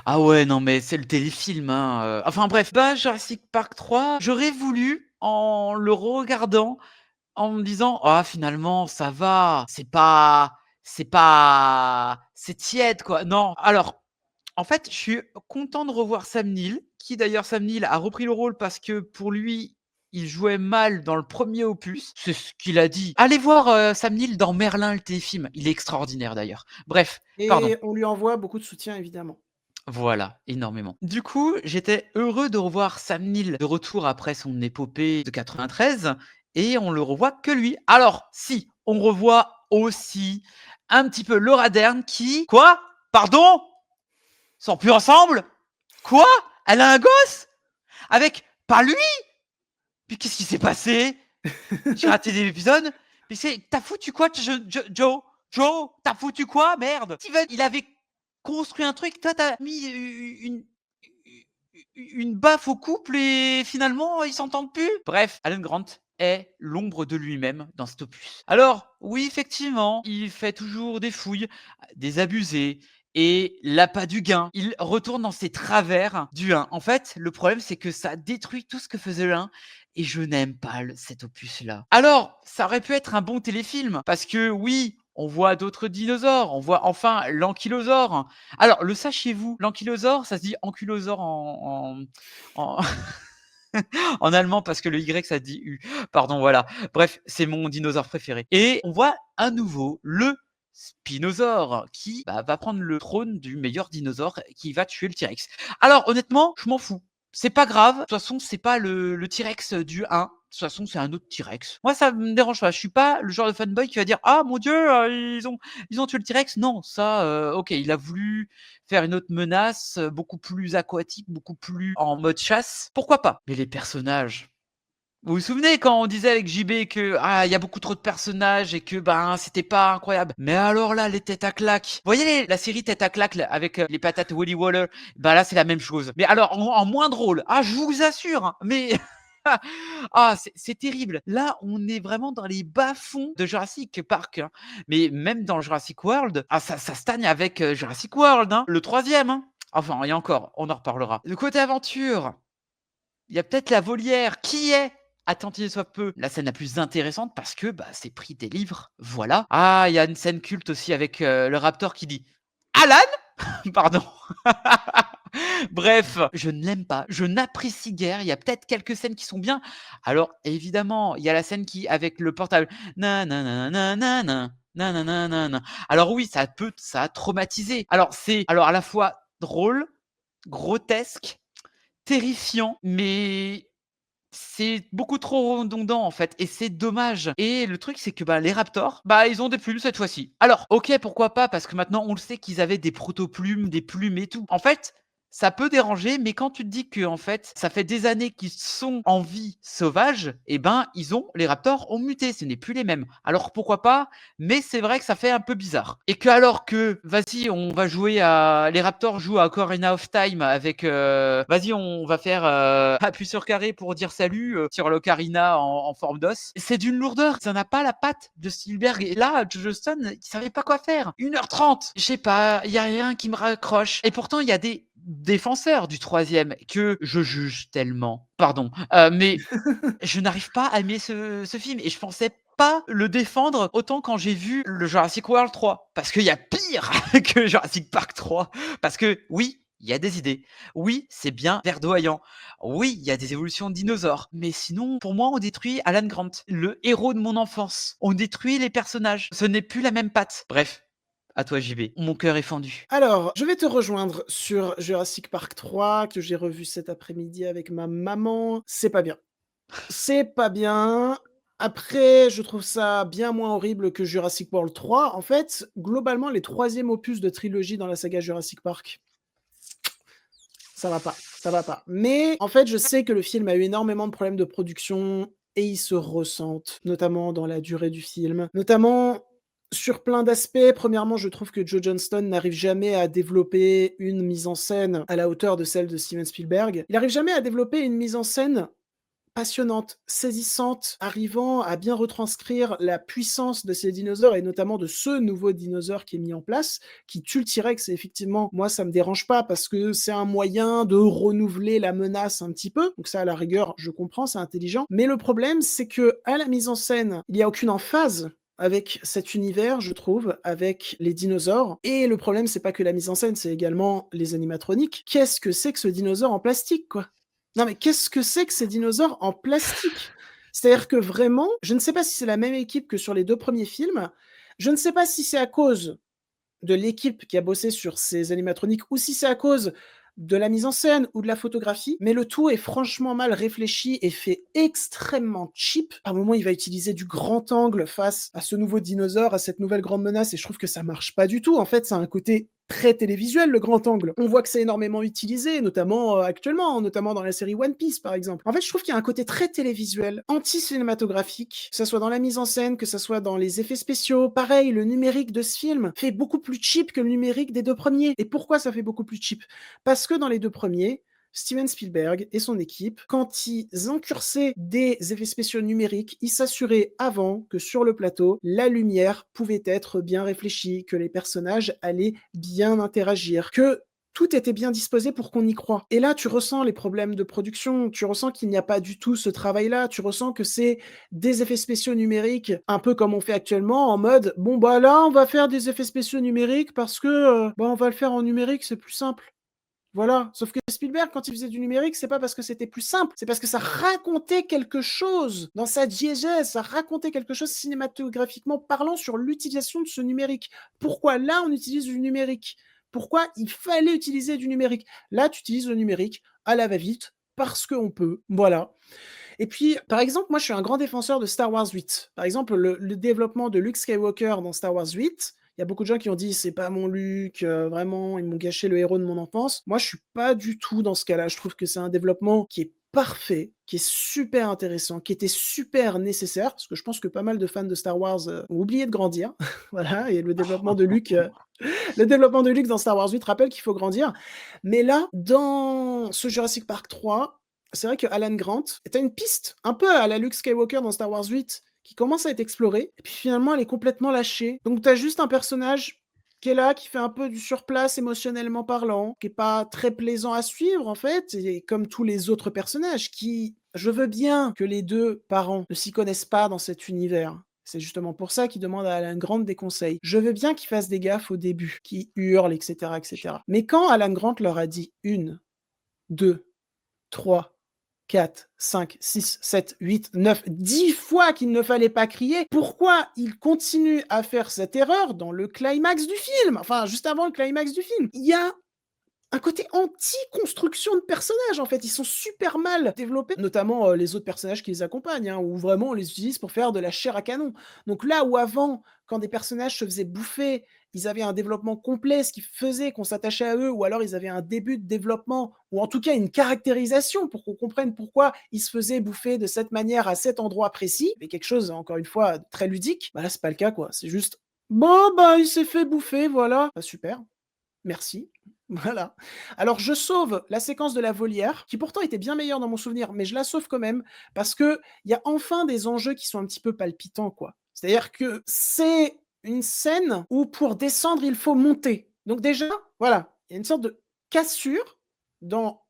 [SPEAKER 2] Ah ouais, non mais c'est le téléfilm, hein. Enfin bref, Jurassic Park 3, j'aurais voulu, en le regardant, en me disant: «Ah finalement ça va, c'est tiède quoi». Non, alors, en fait, je suis content de revoir Sam Neill, qui d'ailleurs Sam Neill a repris le rôle parce que pour lui, il jouait mal dans le premier opus. C'est ce qu'il a dit. Allez voir, Sam Neill dans Merlin, le téléfilm. Il est extraordinaire d'ailleurs. Bref,
[SPEAKER 1] Et
[SPEAKER 2] pardon.
[SPEAKER 1] on lui envoie beaucoup de soutien évidemment.
[SPEAKER 2] Voilà, énormément. Du coup, j'étais heureux de revoir Sam Neill de retour après son épopée de 93 et on le revoit que lui. Alors, si, on revoit aussi un petit peu Laura Dern qui... Quoi? Pardon? Sont plus ensemble? Quoi? Elle a un gosse? Avec... Pas lui? Puis qu'est-ce qui s'est passé? J'ai raté des épisodes. Mais t'as foutu quoi, Joe? Joe, t'as foutu quoi, merde? Steven, il avait construit un truc, toi t'as mis une baffe au couple et finalement ils s'entendent plus. Bref, Alan Grant est l'ombre de lui-même dans cet opus. Alors, oui, effectivement, il fait toujours des fouilles, des abusés et l'appât du gain. Il retourne dans ses travers du 1. En fait, le problème, c'est que ça détruit tout ce que faisait le 1 et je n'aime pas cet opus-là. Alors, ça aurait pu être un bon téléfilm parce que oui, on voit d'autres dinosaures, on voit enfin l'ankylosaure. Alors, le sachiez-vous, l'ankylosaure, ça se dit ankylosaure en en allemand parce que le Y ça dit U. Pardon, voilà. Bref, c'est mon dinosaure préféré. Et on voit à nouveau le Spinosaure qui va prendre le trône du meilleur dinosaure qui va tuer le T-Rex. Alors honnêtement, je m'en fous. C'est pas grave. De toute façon, c'est pas le T-Rex du 1. De toute façon, c'est un autre T-Rex. Moi, ça me dérange pas. Je suis pas le genre de fanboy qui va dire: «Ah mon Dieu, ils ont tué le T-Rex». Non, ça, OK, il a voulu faire une autre menace, beaucoup plus aquatique, beaucoup plus en mode chasse. Pourquoi pas? Mais les personnages, vous vous souvenez quand on disait avec JB que il y a beaucoup trop de personnages et que c'était pas incroyable. Mais alors là, les têtes à claques. Vous voyez la série Tête à claques là, avec les patates Willy Waller, là c'est la même chose. Mais alors en moins drôle. Ah, je vous assure. Hein, mais c'est terrible. Là, on est vraiment dans les bas-fonds de Jurassic Park. Hein. Mais même dans Jurassic World, ça stagne avec Jurassic World, hein, le 3e. Hein. Enfin, et encore, on en reparlera. Le côté aventure, il y a peut-être la volière qui est, à tant il soit peu, la scène la plus intéressante parce que c'est pris des livres. Voilà. Ah, il y a une scène culte aussi avec le Raptor qui dit Alan. Pardon. Bref, je ne l'aime pas. Je n'apprécie guère. Il y a peut-être quelques scènes qui sont bien. Alors, évidemment, il y a la scène qui avec le portable. Nananana, nananana. Alors oui, ça a traumatisé. Alors c'est à la fois drôle, grotesque, terrifiant, mais c'est beaucoup trop redondant en fait et c'est dommage. Et le truc c'est que les Raptors, ils ont des plumes cette fois-ci. Alors, OK, pourquoi pas parce que maintenant on le sait qu'ils avaient des proto-plumes, des plumes et tout. En fait, ça peut déranger, mais quand tu te dis qu'en fait, ça fait des années qu'ils sont en vie sauvage, et ben, les raptors ont muté, ce n'est plus les mêmes. Alors pourquoi pas, mais c'est vrai que ça fait un peu bizarre. Et que alors que, vas-y, on va jouer à, les raptors jouent à Ocarina of Time avec, vas-y, on va faire appui sur carré pour dire salut sur l'Ocarina en forme d'os. C'est d'une lourdeur, ça n'a pas la patte de Spielberg. Et là, Joe Johnston, il savait pas quoi faire. 1h30, je sais pas, il y a rien qui me raccroche. Et pourtant, il y a des défenseur du troisième que je juge tellement. Pardon. Mais je n'arrive pas à aimer ce film et je pensais pas le défendre autant quand j'ai vu le Jurassic World 3. Parce qu'il y a pire que Jurassic Park 3. Parce que oui, il y a des idées. Oui, c'est bien verdoyant. Oui, il y a des évolutions de dinosaures. Mais sinon, pour moi, on détruit Alan Grant, le héros de mon enfance. On détruit les personnages. Ce n'est plus la même patte. Bref, à toi JB. Mon cœur est fendu.
[SPEAKER 1] Alors, je vais te rejoindre sur Jurassic Park 3, que j'ai revu cet après-midi avec ma maman. C'est pas bien. C'est pas bien. Après, je trouve ça bien moins horrible que Jurassic World 3. En fait, globalement, les 3e opus de trilogie dans la saga Jurassic Park, ça va pas, ça va pas. Mais en fait, je sais que le film a eu énormément de problèmes de production et ils se ressentent, notamment dans la durée du film, notamment sur plein d'aspects. Premièrement, je trouve que Joe Johnston n'arrive jamais à développer une mise en scène à la hauteur de celle de Steven Spielberg. Il n'arrive jamais à développer une mise en scène passionnante, saisissante, arrivant à bien retranscrire la puissance de ces dinosaures et notamment de ce nouveau dinosaure qui est mis en place, qui tue le T-Rex. Et effectivement, moi, ça me dérange pas parce que c'est un moyen de renouveler la menace un petit peu. Donc ça, à la rigueur, je comprends, c'est intelligent. Mais le problème, c'est que à la mise en scène, il n'y a aucune emphase avec cet univers, je trouve, avec les dinosaures. Et le problème, c'est pas que la mise en scène, c'est également les animatroniques. Qu'est-ce que c'est que ce dinosaure en plastique, quoi? Non, mais qu'est-ce que c'est que ces dinosaures en plastique? C'est-à-dire que vraiment, je ne sais pas si c'est la même équipe que sur les 2 premiers films. Je ne sais pas si c'est à cause de l'équipe qui a bossé sur ces animatroniques ou si c'est à cause de la mise en scène ou de la photographie, mais le tout est franchement mal réfléchi et fait extrêmement cheap. À un moment, il va utiliser du grand angle face à ce nouveau dinosaure, à cette nouvelle grande menace, et je trouve que ça marche pas du tout. En fait, ça a un côté très télévisuel, le grand angle. On voit que c'est énormément utilisé, notamment actuellement, notamment dans la série One Piece, par exemple. En fait, je trouve qu'il y a un côté très télévisuel, anti-cinématographique, que ça soit dans la mise en scène, que ça soit dans les effets spéciaux. Pareil, le numérique de ce film fait beaucoup plus cheap que le numérique des 2 premiers. Et pourquoi ça fait beaucoup plus cheap? Parce que dans les 2 premiers, Steven Spielberg et son équipe, quand ils incursaient des effets spéciaux numériques, ils s'assuraient avant que sur le plateau, la lumière pouvait être bien réfléchie, que les personnages allaient bien interagir, que tout était bien disposé pour qu'on y croie. Et là, tu ressens les problèmes de production, tu ressens qu'il n'y a pas du tout ce travail-là, tu ressens que c'est des effets spéciaux numériques, un peu comme on fait actuellement, en mode, bon bah là, on va faire des effets spéciaux numériques parce que bah, on va le faire en numérique, c'est plus simple. Voilà, sauf que Spielberg, quand il faisait du numérique, c'est pas parce que c'était plus simple, c'est parce que ça racontait quelque chose dans sa diégèse, ça racontait quelque chose cinématographiquement parlant sur l'utilisation de ce numérique. Pourquoi là, on utilise du numérique? Pourquoi il fallait utiliser du numérique? Là, tu utilises le numérique à la va-vite, parce qu'on peut, voilà. Et puis, par exemple, moi, je suis un grand défenseur de Star Wars 8. Par exemple, le développement de Luke Skywalker dans Star Wars 8, il y a beaucoup de gens qui ont dit: «C'est pas mon Luke, vraiment, ils m'ont gâché le héros de mon enfance». Moi, je suis pas du tout dans ce cas-là. Je trouve que c'est un développement qui est parfait, qui est super intéressant, qui était super nécessaire, parce que je pense que pas mal de fans de Star Wars, ont oublié de grandir. Voilà, et le développement de Luke dans Star Wars 8 rappelle qu'il faut grandir. Mais là, dans ce Jurassic Park 3, c'est vrai que Alan Grant tu une piste, un peu à la Luke Skywalker dans Star Wars 8, qui commence à être explorée, et puis finalement elle est complètement lâchée. Donc tu as juste un personnage qui est là, qui fait un peu du surplace émotionnellement parlant, qui est pas très plaisant à suivre en fait, et comme tous les autres personnages qui je veux bien que les 2 parents ne s'y connaissent pas dans cet univers. C'est justement pour ça qu'ils demandent à Alan Grant des conseils. Je veux bien qu'ils fassent des gaffes au début, qu'ils hurlent, et cetera, et cetera. Mais quand Alan Grant leur a dit 1, 2, 3, 4, 5, 6, 7, 8, 9, 10 fois qu'il ne fallait pas crier, pourquoi il continue à faire cette erreur dans le climax du film? Enfin, juste avant le climax du film. Il y a un côté anti-construction de personnages, en fait. Ils sont super mal développés, notamment les autres personnages qui les accompagnent, hein, où vraiment on les utilise pour faire de la chair à canon. Donc là où avant, quand des personnages se faisaient bouffer ils avaient un développement complet, ce qui faisait qu'on s'attachait à eux, ou alors ils avaient un début de développement, ou en tout cas une caractérisation pour qu'on comprenne pourquoi ils se faisaient bouffer de cette manière à cet endroit précis, mais quelque chose, encore une fois, de très ludique, bah là, c'est pas le cas, quoi. C'est juste, bon, bah, il s'est fait bouffer, voilà. Bah, super. Merci. Voilà. Alors je sauve la séquence de la volière, qui pourtant était bien meilleure dans mon souvenir, mais je la sauve quand même, parce que il y a enfin des enjeux qui sont un petit peu palpitants, quoi. C'est-à-dire que c'est une scène où pour descendre, il faut monter. Donc déjà, voilà, il y a une sorte de cassure dans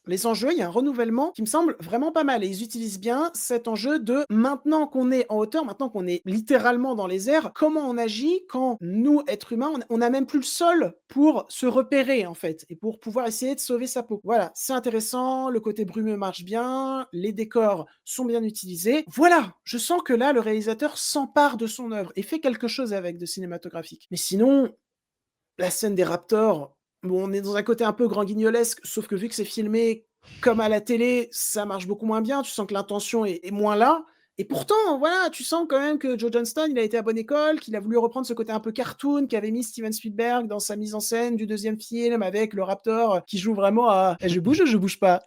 [SPEAKER 1] les enjeux, il y a un renouvellement qui me semble vraiment pas mal et ils utilisent bien cet enjeu de maintenant qu'on est en hauteur, maintenant qu'on est littéralement dans les airs, comment on agit quand nous, êtres humains, on n'a même plus le sol pour se repérer en fait et pour pouvoir essayer de sauver sa peau. Voilà, c'est intéressant, le côté brumeux marche bien, les décors sont bien utilisés. Voilà, je sens que là, le réalisateur s'empare de son œuvre et fait quelque chose avec de cinématographique. Mais sinon, la scène des Raptors, bon, on est dans un côté un peu grand guignolesque, sauf que vu que c'est filmé comme à la télé, ça marche beaucoup moins bien. Tu sens que l'intention est moins là. Et pourtant, voilà, tu sens quand même que Joe Johnston, il a été à bonne école, qu'il a voulu reprendre ce côté un peu cartoon qu'avait mis Steven Spielberg dans sa mise en scène du deuxième film avec le Raptor qui joue vraiment à je bouge ou je bouge pas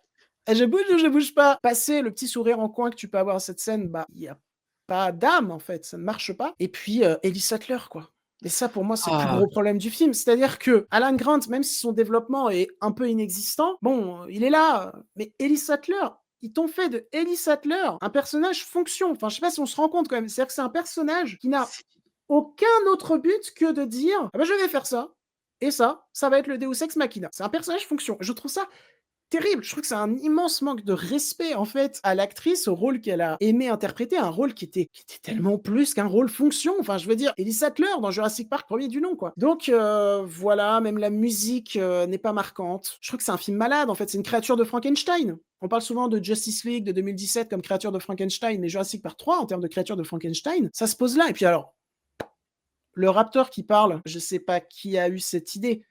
[SPEAKER 1] je bouge ou je bouge pas. Passer le petit sourire en coin que tu peux avoir à cette scène, bah, il n'y a pas d'âme en fait, ça ne marche pas. Et puis, Ellie Sattler, quoi. Et ça, pour moi, c'est le plus
[SPEAKER 2] Ah,
[SPEAKER 1] gros problème du film. C'est-à-dire que Alan Grant, même si son développement est un peu inexistant, bon, il est là. Mais Ellie Sattler, ils t'ont fait de Ellie Sattler un personnage fonction. Enfin, je sais pas si on se rend compte quand même. C'est-à-dire que c'est un personnage qui n'a
[SPEAKER 2] c'est
[SPEAKER 1] aucun autre but que de dire ah ben, je vais faire ça. Et ça va être le Deus Ex Machina. C'est un personnage fonction. Je trouve ça terrible. Je trouve que c'est un immense manque de respect, en fait, à l'actrice, au rôle qu'elle a aimé interpréter, un rôle qui était tellement plus qu'un rôle fonction. Enfin, je veux dire, Ellie Sattler dans Jurassic Park, premier du nom, quoi. Donc, voilà, même la musique n'est pas marquante. Je trouve que c'est un film malade, en fait. C'est une créature de Frankenstein. On parle souvent de Justice League de 2017 comme créature de Frankenstein, mais Jurassic Park 3, en termes de créature de Frankenstein, ça se pose là. Et puis alors, le Raptor qui parle, je sais pas qui a eu cette idée,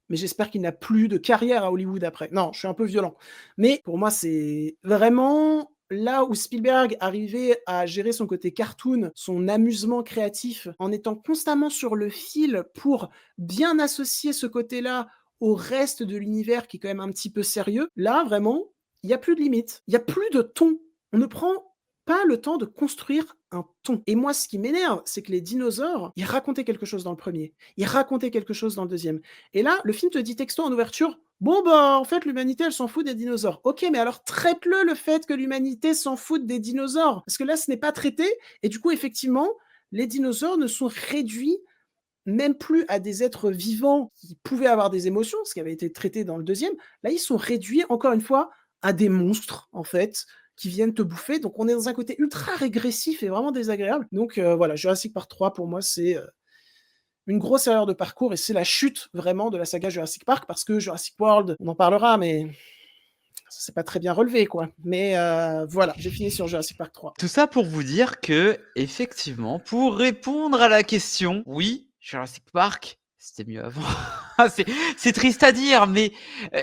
[SPEAKER 1] mais j'espère qu'il n'a plus de carrière à Hollywood après. Non, je suis un peu violent. Mais pour moi, c'est vraiment là où Spielberg arrivait à gérer son côté cartoon, son amusement créatif, en étant constamment sur le fil pour bien associer ce côté-là au reste de l'univers qui est quand même un petit peu sérieux. Là, vraiment, il n'y a plus de limite. Il n'y a plus de ton. On ne prend pas le temps de construire un ton. Et moi, ce qui m'énerve, c'est que les dinosaures, ils racontaient quelque chose dans le premier. Ils racontaient quelque chose dans le deuxième. Et là, le film te dit texto en ouverture, bon bah en fait l'humanité elle s'en fout des dinosaures. Ok, mais alors traite-le fait que l'humanité s'en fout des dinosaures, parce que là ce n'est pas traité. Et du coup effectivement, les dinosaures ne sont réduits même plus à des êtres vivants qui pouvaient avoir des émotions, ce qui avait été traité dans le deuxième. Là ils sont réduits encore une fois à des monstres en fait qui viennent te bouffer. Donc on est dans un côté ultra régressif et vraiment désagréable. Donc voilà, Jurassic Park 3 pour moi c'est une grosse erreur de parcours et c'est la chute vraiment de la saga Jurassic Park parce que Jurassic World, on en parlera, mais ça s'est pas très bien relevé, quoi. Mais voilà, j'ai fini sur Jurassic Park 3.
[SPEAKER 2] tout ça pour vous dire que, effectivement, pour répondre à la question, oui, Jurassic Park, c'était mieux avant. C'est triste à dire, mais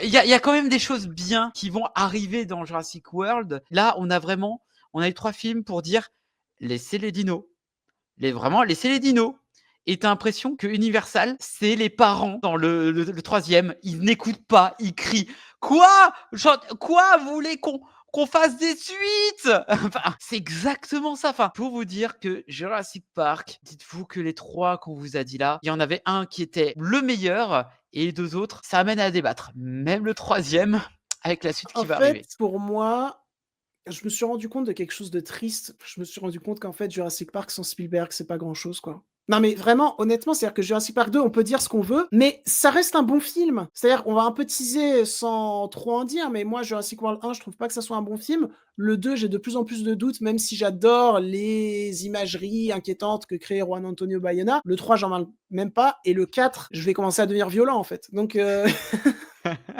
[SPEAKER 2] il y a quand même des choses bien qui vont arriver dans Jurassic World. Là, on a eu 3 films pour dire laissez les dinos. Vraiment, laissez les dinos. Et t'as l'impression que Universal, c'est les parents dans le troisième. Ils n'écoutent pas, ils crient. Quoi? Quoi? Vous voulez qu'on fasse des suites? Enfin, c'est exactement ça. Enfin, pour vous dire que Jurassic Park, dites-vous que les 3 qu'on vous a dit là, il y en avait un qui était le meilleur et les 2 autres, ça amène à débattre. Même le troisième, avec la suite qui
[SPEAKER 1] En
[SPEAKER 2] va
[SPEAKER 1] fait,
[SPEAKER 2] arriver.
[SPEAKER 1] pour moi, je me suis rendu compte de quelque chose de triste. Je me suis rendu compte qu'en fait, Jurassic Park sans Spielberg, c'est pas grand-chose, quoi. Non, mais vraiment, honnêtement, c'est-à-dire que Jurassic Park 2, on peut dire ce qu'on veut, mais ça reste un bon film. C'est-à-dire, on va un peu teaser sans trop en dire, mais moi, Jurassic World 1, je trouve pas que ça soit un bon film. Le 2, j'ai de plus en plus de doutes, même si j'adore les imageries inquiétantes que crée Juan Antonio Bayona. Le 3, j'en parle même pas. Et le 4, je vais commencer à devenir violent, en fait. Donc,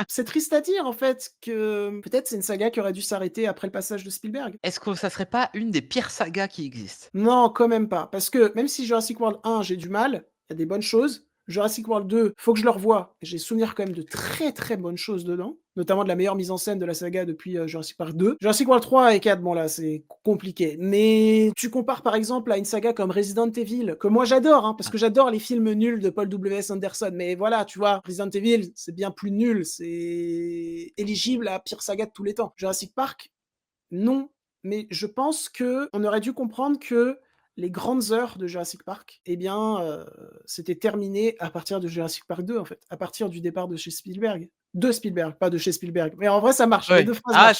[SPEAKER 1] c'est triste à dire, en fait, que peut-être c'est une saga qui aurait dû s'arrêter après le passage de Spielberg.
[SPEAKER 2] Est-ce que ça serait pas une des pires sagas qui existent?
[SPEAKER 1] Non, quand même pas. Parce que même si Jurassic World 1, j'ai du mal, il y a des bonnes choses. Jurassic World 2, faut que je le revoie. J'ai souvenir quand même de très très bonnes choses dedans. notamment de la meilleure mise en scène de la saga depuis Jurassic Park 2. Jurassic World 3 et 4, bon là c'est compliqué. Mais tu compares par exemple à une saga comme Resident Evil, que moi j'adore, hein, parce que j'adore les films nuls de Paul W.S. Anderson. Mais voilà, tu vois, Resident Evil, c'est bien plus nul, c'est éligible à pire saga de tous les temps. Jurassic Park, non. Mais je pense que on aurait dû comprendre que les grandes heures de Jurassic Park, eh bien, c'était terminé à partir de Jurassic Park 2, en fait, à partir du départ de chez Spielberg. De Spielberg, pas de chez Spielberg. Mais en vrai, ça marche, les
[SPEAKER 2] Ouais.
[SPEAKER 1] deux phrases
[SPEAKER 2] Ah,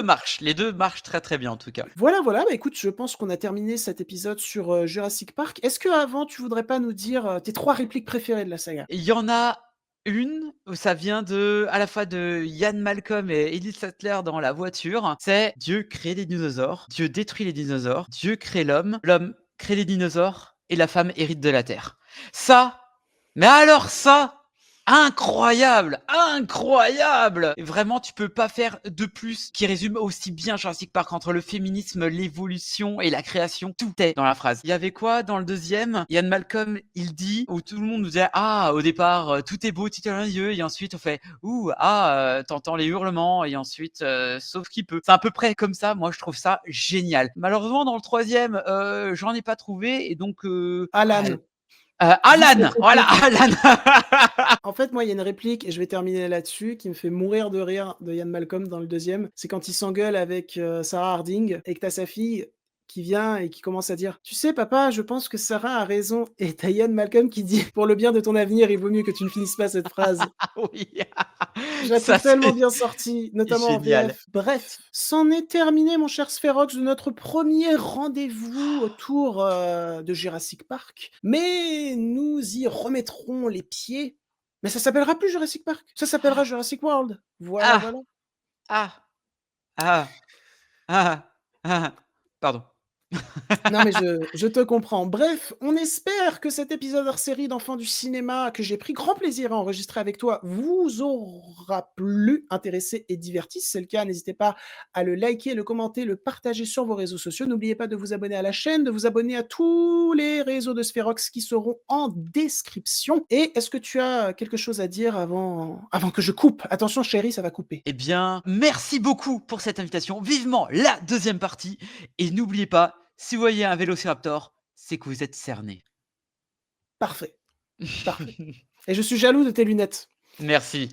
[SPEAKER 1] marchent.
[SPEAKER 2] les deux marchent très très bien en tout cas.
[SPEAKER 1] Voilà, bah écoute, je pense qu'on a terminé cet épisode sur Jurassic Park. Est-ce que avant, tu voudrais pas nous dire tes 3 répliques préférées de la saga?
[SPEAKER 2] Il y en a une où ça vient à la fois de Ian Malcolm et Edith Sattler dans la voiture. C'est Dieu crée les dinosaures, Dieu détruit les dinosaures, Dieu crée l'homme, l'homme crée les dinosaures et la femme hérite de la terre. Ça, mais alors ça, incroyable, incroyable! Et vraiment, tu peux pas faire de plus qui résume aussi bien Jurassic Park entre le féminisme, l'évolution et la création. Tout est dans la phrase. Il y avait quoi dans le deuxième? Ian Malcolm, il dit, où tout le monde nous disait, ah, au départ, tout est beau, tout est merveilleux, et ensuite on fait, t'entends les hurlements, et ensuite, sauf qui peut. C'est à peu près comme ça, moi je trouve ça génial. Malheureusement, dans le troisième, j'en ai pas trouvé, et donc,
[SPEAKER 1] Alan.
[SPEAKER 2] Alan, voilà, Alan.
[SPEAKER 1] En fait, moi, il y a une réplique, et je vais terminer là-dessus, qui me fait mourir de rire de Ian Malcolm dans le deuxième. C'est quand il s'engueule avec Sarah Harding et que t'as sa fille qui vient et qui commence à dire « Tu sais, papa, je pense que Sarah a raison. » Et t'as Ian Malcolm qui dit « Pour le bien de ton avenir, il vaut mieux que tu ne finisses pas cette phrase. »
[SPEAKER 2] Ah oui.
[SPEAKER 1] Je la
[SPEAKER 2] Ça,
[SPEAKER 1] trouve tellement
[SPEAKER 2] c'est
[SPEAKER 1] bien sortie, notamment en
[SPEAKER 2] génial.
[SPEAKER 1] VF. Bref, c'en est terminé, mon cher Spherox, de notre premier rendez-vous autour de Jurassic Park. Mais nous y remettrons les pieds. Mais ça s'appellera plus Jurassic Park, ça s'appellera Jurassic World. Voilà,
[SPEAKER 2] Ah,
[SPEAKER 1] voilà.
[SPEAKER 2] ah, ah, ah, ah. Pardon.
[SPEAKER 1] Non, mais je te comprends. Bref, on espère que cet épisode hors série d'Enfants du cinéma, que j'ai pris grand plaisir à enregistrer avec toi, vous aura plu, intéressé et diverti. Si c'est le cas, n'hésitez pas à le liker, le commenter, le partager sur vos réseaux sociaux. N'oubliez pas de vous abonner à la chaîne, de vous abonner à tous les réseaux de Spherox qui seront en description. Et est-ce que tu as quelque chose à dire avant que je coupe? Attention, chérie, ça va couper.
[SPEAKER 2] Eh bien, merci beaucoup pour cette invitation. Vivement la deuxième partie. Et n'oubliez pas, si vous voyez un vélociraptor, c'est que vous êtes cerné.
[SPEAKER 1] Parfait. Parfait. Et je suis jaloux de tes lunettes.
[SPEAKER 2] Merci.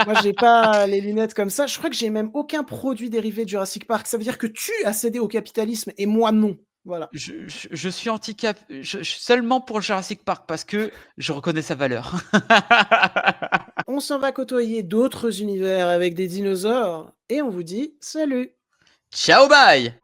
[SPEAKER 1] Moi, j'ai pas les lunettes comme ça. Je crois que j'ai même aucun produit dérivé de Jurassic Park. Ça veut dire que tu as cédé au capitalisme et moi non. Voilà.
[SPEAKER 2] Je suis handicap seulement pour Jurassic Park parce que je reconnais sa valeur.
[SPEAKER 1] On s'en va côtoyer d'autres univers avec des dinosaures et on vous dit salut.
[SPEAKER 2] Ciao, bye!